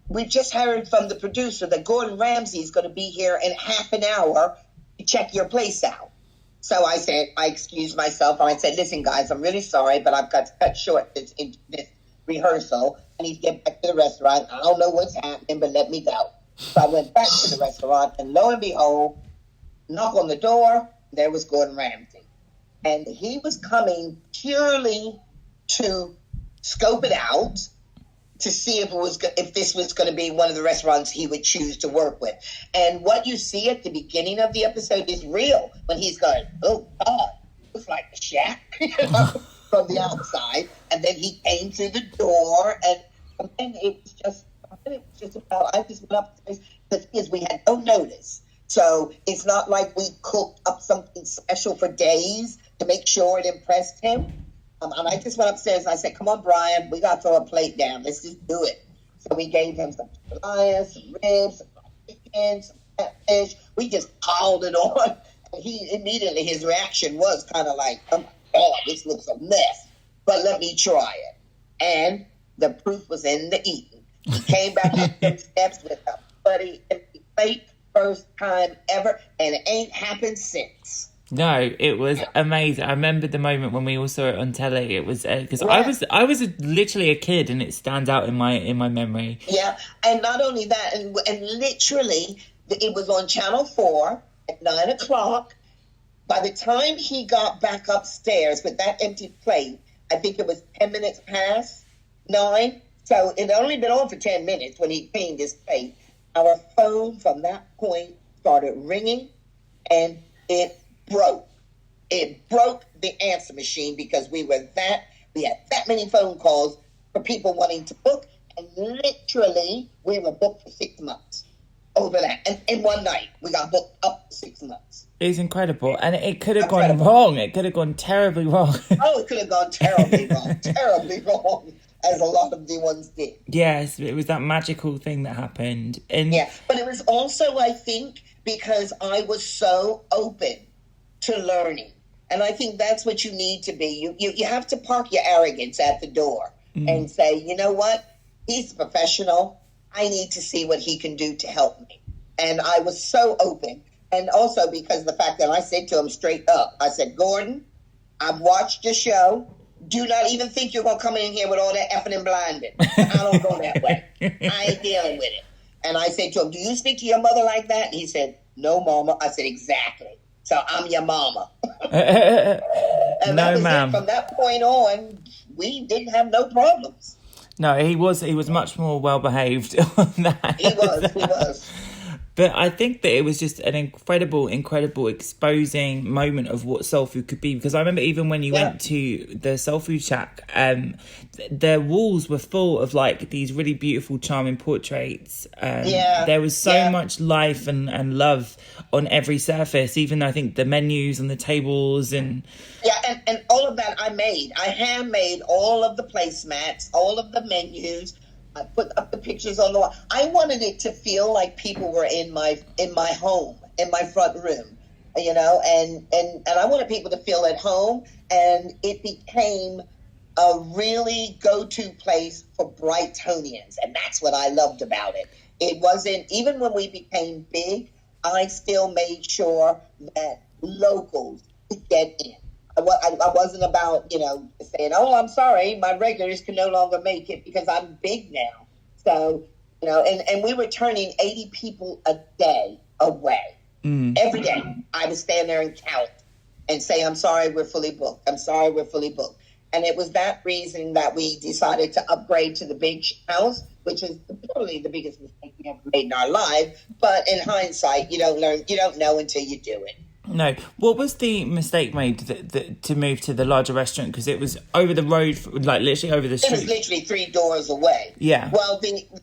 we've just heard from the producer that Gordon Ramsay is going to be here in half an hour to check your place out. So I excused myself, and I said, listen, guys, I'm really sorry, but I've got to cut short this rehearsal. I need to get back to the restaurant. I don't know what's happening, but let me go. So I went back to the restaurant, and lo and behold, knock on the door, there was Gordon Ramsay. And he was coming purely to scope it out, to see if this was going to be one of the restaurants he would choose to work with. And what you see at the beginning of the episode is real, when he's going, oh, God, it looks like a shack, from the outside. And then he came through the door, and it was just about, I just went upstairs. The thing is, we had no notice. So it's not like we cooked up something special for days to make sure it impressed him. And I just went upstairs and I said, come on, Brian, we got to throw a plate down. Let's just do it. So we gave him some jambalaya, some ribs, some chicken, some catfish. We just piled it on. And his reaction was kind of like, oh my God, this looks a mess, but let me try it. And the proof was in the eating. He came back up the steps with a bloody empty plate, first time ever, and it ain't happened since. No, it was amazing. I remember the moment when we all saw it on telly. It was because I was literally a kid, and it stands out in my memory. Yeah, and not only that, and literally, it was on Channel 4 at 9 o'clock. By the time he got back upstairs with that empty plate, I think it was 10 minutes past 9. So it had only been on for 10 minutes when he cleaned his plate. Our phone from that point started ringing, and it broke. It broke the answer machine because we had that many phone calls for people wanting to book, and literally we were booked for 6 months over that. And in one night, we got booked up for 6 months. It's incredible. And it could have gone wrong. It could have gone terribly wrong. Oh, it could have gone terribly wrong. Terribly wrong, as a lot of the ones did. Yes, it was that magical thing that happened. And yeah, but it was also, I think, because I was so open to learning. And I think that's what you need to be. You have to park your arrogance at the door and say, you know what? He's a professional. I need to see what he can do to help me. And I was so open. And also because of the fact that I said to him straight up, I said, Gordon, I've watched your show. do not even think you're going to come in here with all that effing and blinding. I don't go that way. I ain't dealing with it. And I said to him, do you speak to your mother like that? And he said, no, Mama. I said, exactly. So I'm your mama. And no, that was ma'am. it. From that point on, we didn't have no problems. No, he was much more well behaved on that. He was. But I think that it was just an incredible exposing moment of what soul food could be. Because I remember even when you went to the soul food shack, their walls were full of like these really beautiful, charming portraits. There was so much life and love on every surface, even though I think the menus on the tables and... Yeah, and all of that I made. I handmade all of the placemats, all of the menus. I put up the pictures on the wall. I wanted it to feel like people were in my home, in my front room, you know, and I wanted people to feel at home, and it became a really go-to place for Brightonians, and that's what I loved about it. It wasn't, even when we became big, I still made sure that locals could get in. I wasn't about, you know, saying, oh, I'm sorry, my regulars can no longer make it because I'm big now. So, you know, and we were turning 80 people a day away. Every day. I would stand there and count and say, I'm sorry, we're fully booked. I'm sorry, we're fully booked. And it was that reason that we decided to upgrade to the big house, which is probably the biggest mistake we ever made in our life. But in hindsight, you don't know until you do it. No. What was the mistake made to move to the larger restaurant? Because it was over the road, like literally over the street. It was literally 3 doors away. Yeah. Well,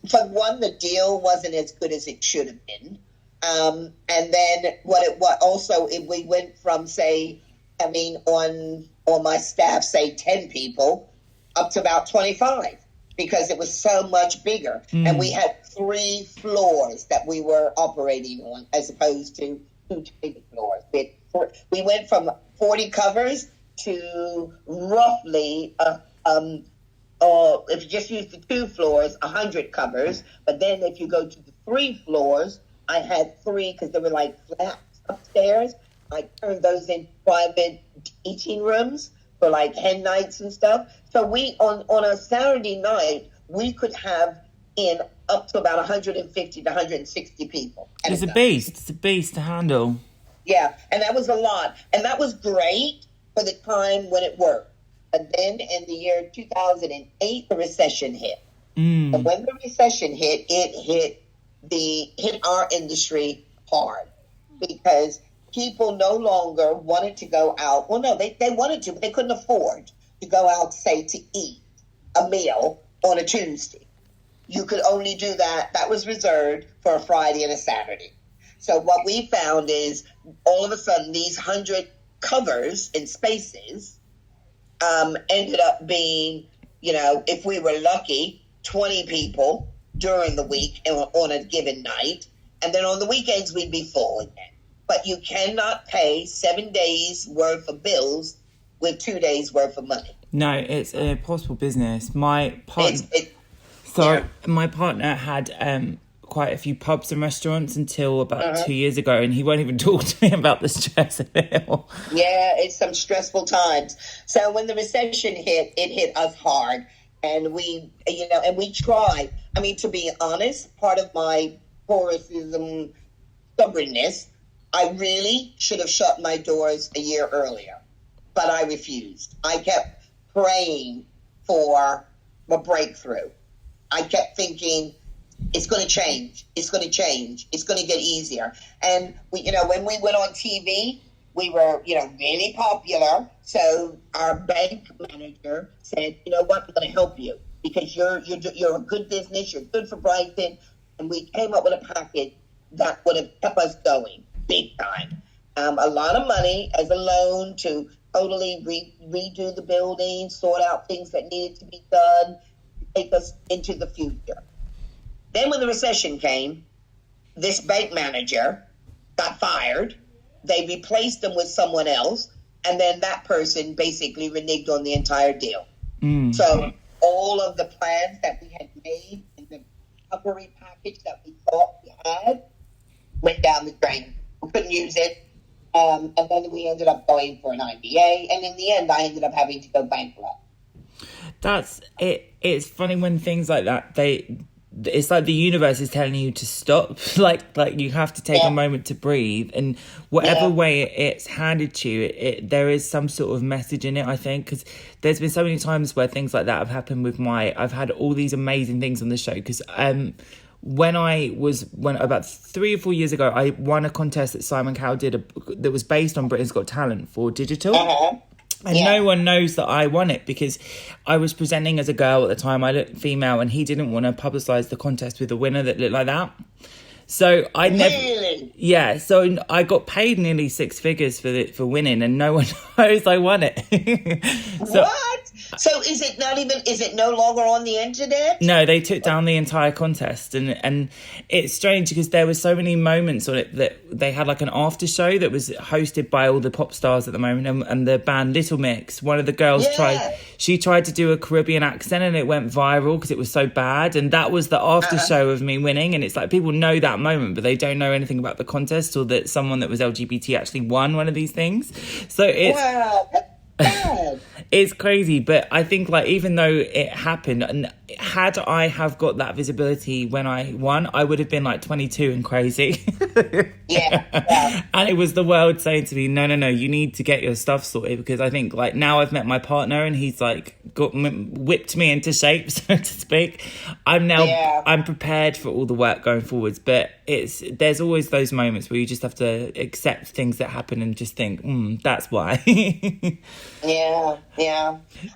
for one, the deal wasn't as good as it should have been. And then we went from, say, having on my staff, say 10 people, up to about 25 because it was so much bigger. And we had 3 floors that we were operating on as opposed to 2 table floors. We went from 40 covers to roughly, if you just use the 2 floors, 100 covers. But then if you go to the 3 floors, I had 3 because they were like flats upstairs. I turned those into private eating rooms for like hen nights and stuff. So we, on a Saturday night, we could have in up to about 150 to 160 people. It's a beast. It's a beast to handle. Yeah, and that was a lot. And that was great for the time when it worked. And then in the year 2008, the recession hit. And when the recession hit, it hit our industry hard because people no longer wanted to go out. Well, no, they wanted to, but they couldn't afford to go out, say, to eat a meal on a Tuesday. You could only do that. That was reserved for a Friday and a Saturday. So what we found is all of a sudden these 100 covers and spaces ended up being, you know, if we were lucky, 20 people during the week on a given night. And then on the weekends, we'd be full again. But you cannot pay 7 days worth of bills with 2 days worth of money. No, it's an impossible business. My partner... My partner had quite a few pubs and restaurants until about 2 years ago, and he won't even talk to me about the stress of it all. Yeah, it's some stressful times. So when the recession hit, it hit us hard, and we tried. I mean, to be honest, part of my Taurusism stubbornness, I really should have shut my doors a year earlier, but I refused. I kept praying for a breakthrough. I kept thinking, it's going to change. It's going to change. It's going to get easier. And we, when we went on TV, we were, really popular. So our bank manager said, you know what, we're going to help you because you're a good business. You're good for Brighton. And we came up with a package that would have kept us going big time. A lot of money as a loan to totally redo the building, sort out things that needed to be done, take us into the future. Then when the recession came, this bank manager got fired. They replaced him with someone else, and then that person basically reneged on the entire deal. So all of the plans that we had made in the recovery package that we thought we had went down the drain. We couldn't use it. And then we ended up going for an IBA, and in the end, I ended up having to go bankrupt. That's it. It's funny when things like that, it's like the universe is telling you to stop. like you have to take a moment to breathe, and whatever way it's handed to you, there is some sort of message in it, I think, because there's been so many times where things like that have happened with I've had all these amazing things on the show, because when about 3 or 4 years ago, I won a contest that Simon Cowell did that was based on Britain's Got Talent for digital. And no one knows that I won it, because I was presenting as a girl at the time. I looked female, and he didn't want to publicise the contest with a winner that looked like that. So I never, so I got paid nearly 6 figures for winning, and no one knows I won it. What? So is it no longer on the internet? No, they took down the entire contest, and it's strange because there were so many moments on it that they had like an after show that was hosted by all the pop stars at the moment, and the band Little Mix. One of the girls tried to do a Caribbean accent, and it went viral because it was so bad, and that was the after show of me winning. And it's like people know that moment, but they don't know anything about the contest, or that someone that was LGBT actually won one of these things. So it's it's crazy. But I think, like, even though it happened, and had I have got that visibility when I won, I would have been like 22 and crazy. And it was the world saying to me, no, you need to get your stuff sorted, because I think, like, now I've met my partner, and he's like whipped me into shape, so to speak. I'm prepared for all the work going forwards. But there's always those moments where you just have to accept things that happen and just think, that's why. Yeah.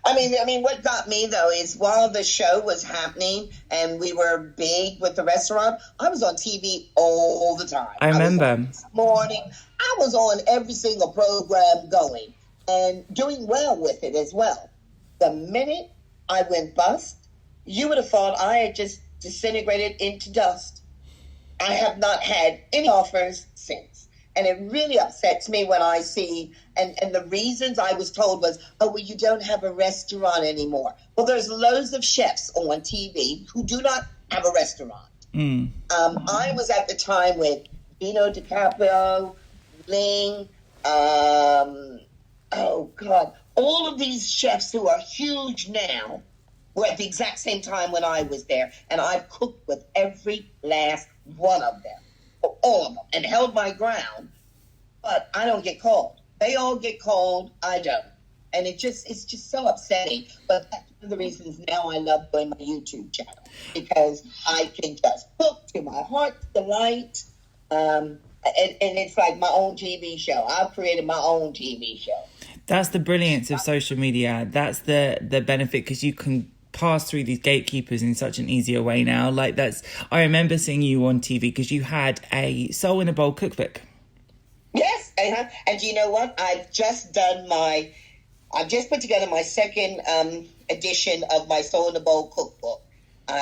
I mean, what got me though is while the show was happening and we were big with the restaurant, I was on TV all the time. I remember. This morning, I was on every single program going and doing well with it as well. The minute I went bust, you would have thought I had just disintegrated into dust. I have not had any offers since. And it really upsets me when I see, and the reasons I was told was, you don't have a restaurant anymore. Well, there's loads of chefs on TV who do not have a restaurant. I was at the time with Vino DiCaprio, Ling, all of these chefs who are huge now were at the exact same time when I was there. And I've cooked with every last one of them. All of them, and held my ground, but I don't get called. They all get called, I don't. And it's just so upsetting. But that's one of the reasons now I love doing my YouTube channel, because I can just cook to my heart's delight. And it's like my own TV show. I've created my own TV show. That's the brilliance of social media. That's the benefit, because you can pass through these gatekeepers in such an easier way now. I remember seeing you on TV because you had a Soul in a Bowl cookbook. Yes, and you know what? I've just put together my second edition of my Soul in a Bowl cookbook,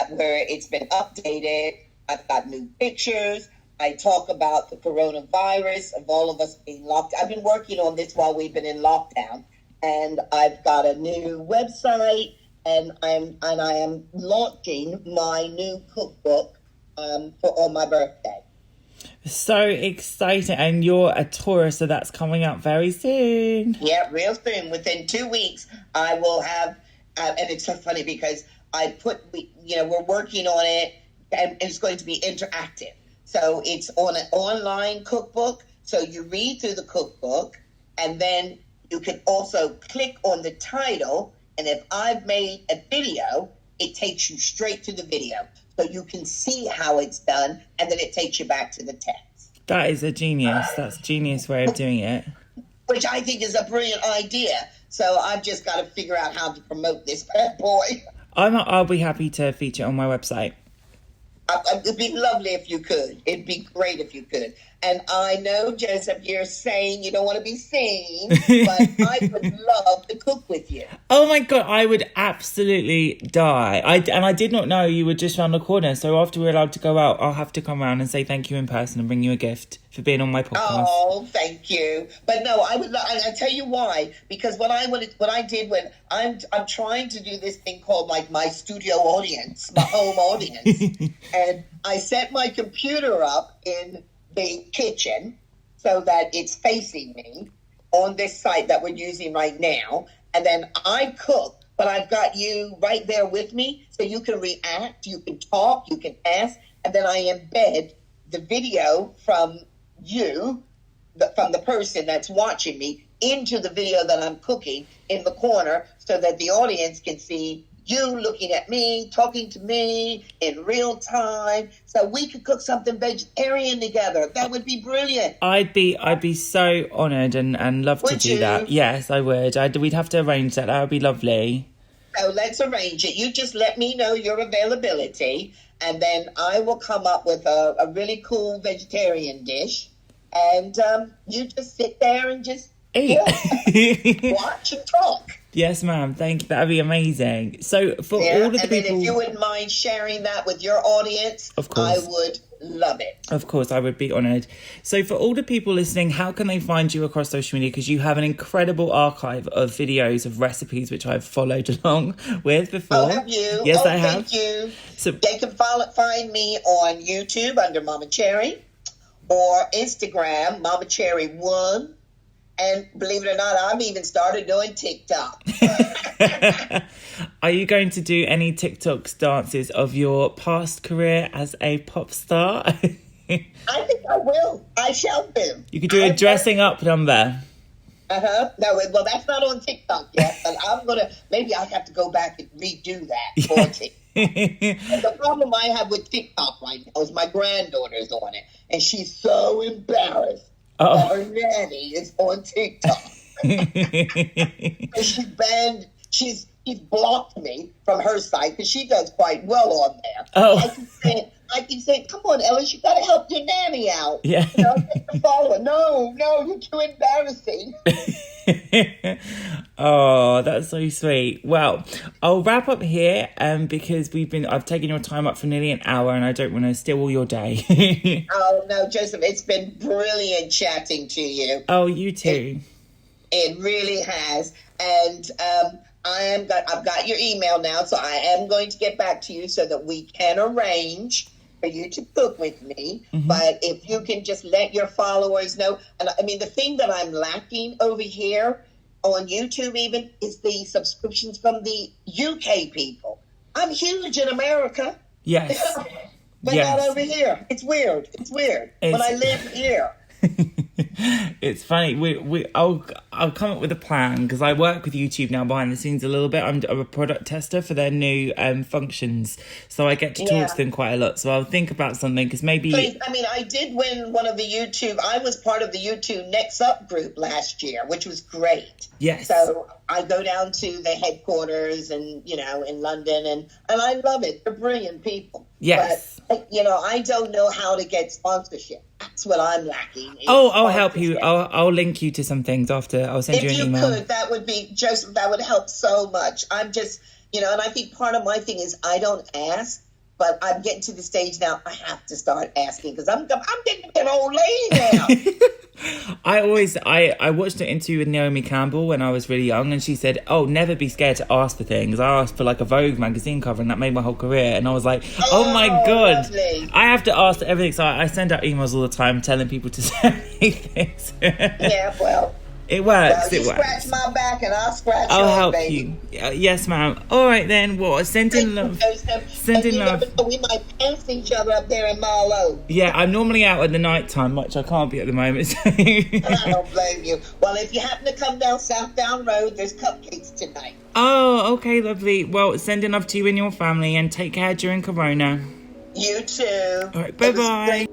where it's been updated. I've got new pictures. I talk about the coronavirus, of all of us being locked. I've been working on this while we've been in lockdown, and I've got a new website. And I am launching my new cookbook on my birthday. So exciting. And you're a Taurus, so that's coming out very soon. Yeah, real soon. Within 2 weeks, I will have, and it's so funny because we're working on it, and it's going to be interactive. So it's on an online cookbook. So you read through the cookbook, and then you can also click on the title. And if I've made a video, it takes you straight to the video. So you can see how it's done, and then it takes you back to the text. That is a genius. That's a genius way of doing it. Which I think is a brilliant idea. So I've just got to figure out how to promote this bad boy. I'll be happy to feature it on my website. It'd be lovely if you could. It'd be great if you could. And I know, Joseph, you're saying you don't want to be seen, but I would love to cook with you. Oh my God, I would absolutely die. I did not know you were just around the corner. So after we're allowed to go out, I'll have to come around and say thank you in person and bring you a gift for being on my podcast. Oh, thank you. But no, I would. I tell you why. Because what I did when I'm trying to do this thing called like my studio audience, my home audience, and I set my computer up in the kitchen so that it's facing me on this site that we're using right now, and then I cook but I've got you right there with me, so you can react, you can talk, you can ask, and then I embed the video from you, from the person that's watching me, into the video that I'm cooking in the corner, so that the audience can see you looking at me, talking to me in real time, so we could cook something vegetarian together. That would be brilliant. I'd be so honoured and love to do that. Yes, I would. We'd have to arrange that. That would be lovely. So let's arrange it. You just let me know your availability, and then I will come up with a really cool vegetarian dish, and you just sit there and just eat, watch and talk. Yes, ma'am. Thank you. That'd be amazing. So for all of the people, then if you wouldn't mind sharing that with your audience, of course, I would love it. Of course, I would be honoured. So for all the people listening, how can they find you across social media? Because you have an incredible archive of videos of recipes, which I've followed along with before. Oh, have you? Yes, I have. Thank you. So they can find me on YouTube under Mama Cherri, or Instagram, Mama Cherri 1. And believe it or not, I've even started doing TikTok. Are you going to do any TikToks dances of your past career as a pop star? I think I will. I shall do. You could do a dressing up number. No, well, that's not on TikTok yet. But I'm going to, maybe I'll have to go back and redo that for TikTok. The problem I have with TikTok right now is my granddaughter's on it. And she's so embarrassed. Her nanny is on TikTok. And she's banned. She's blocked me from her site because she does quite well on there. I keep saying, come on, Ellis, you got to help your nanny out. Yeah. Take the follower. No, you're too embarrassing. Oh, that's so sweet. Well, I'll wrap up here because I've taken your time up for nearly an hour and I don't want to steal all your day. Oh, no, Joseph, it's been brilliant chatting to you. Oh, you too. It really has. And I've got your email now, so I am going to get back to you so that we can arrange for you to cook with me. Mm-hmm. But if you can just let your followers know. And I mean, the thing that I'm lacking over here on YouTube even is the subscriptions from the UK people. I'm huge in America. Yes. But not over here. It's weird. When I live here. It's funny. I'll come up with a plan because I work with YouTube now behind the scenes a little bit. I'm a product tester for their new functions, so I get to talk to them quite a lot. So I'll think about something because maybe. I mean, I did win one of the YouTube. I was part of the YouTube Next Up group last year, which was great. Yes. So I go down to the headquarters and in London and I love it. They're brilliant people. Yes. But I don't know how to get sponsorship. That's what I'm lacking. I'll help you. I'll link you to some things after. I'll send you an email. If you could, that would be, Joseph, that would help so much. I'm just, and I think part of my thing is I don't ask, but I'm getting to the stage now I have to start asking because I'm getting an old lady now. I watched an interview with Naomi Campbell when I was really young, and she said, "Oh, never be scared to ask for things." I asked for like a Vogue magazine cover, and that made my whole career. And I was like, "Oh my god, lovely. I have to ask for everything." So I send out emails all the time telling people to send me things. Yeah, well. It works. Well, you scratch my back and I'll scratch yours, I'll help baby. you. Yes, ma'am. All right then. Well, send in love. Send in love. We might pass each other up there in Marlow. Yeah, I'm normally out at the night time, which I can't be at the moment. So. I don't blame you. Well, if you happen to come down Southdown Road, there's cupcakes tonight. Oh, okay, lovely. Well, sending love to you and your family, and take care during Corona. You too. All right, bye-bye.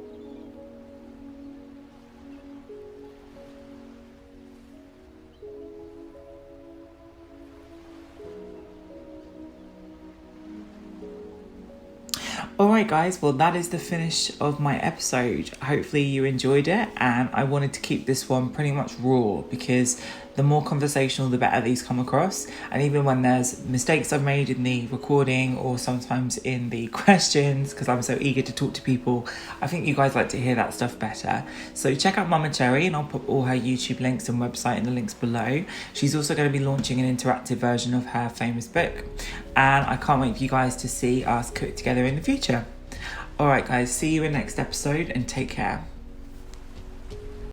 Alright guys, well that is the finish of my episode. Hopefully you enjoyed it, and I wanted to keep this one pretty much raw because the more conversational the better these come across, and even when there's mistakes I've made in the recording or sometimes in the questions because I'm so eager to talk to people, I think you guys like to hear that stuff better. So check out Mama Cherri, and I'll put all her YouTube links and website in the links below. She's also going to be launching an interactive version of her famous book, and I can't wait for you guys to see us cook together in the future. Alright guys, see you in the next episode and take care.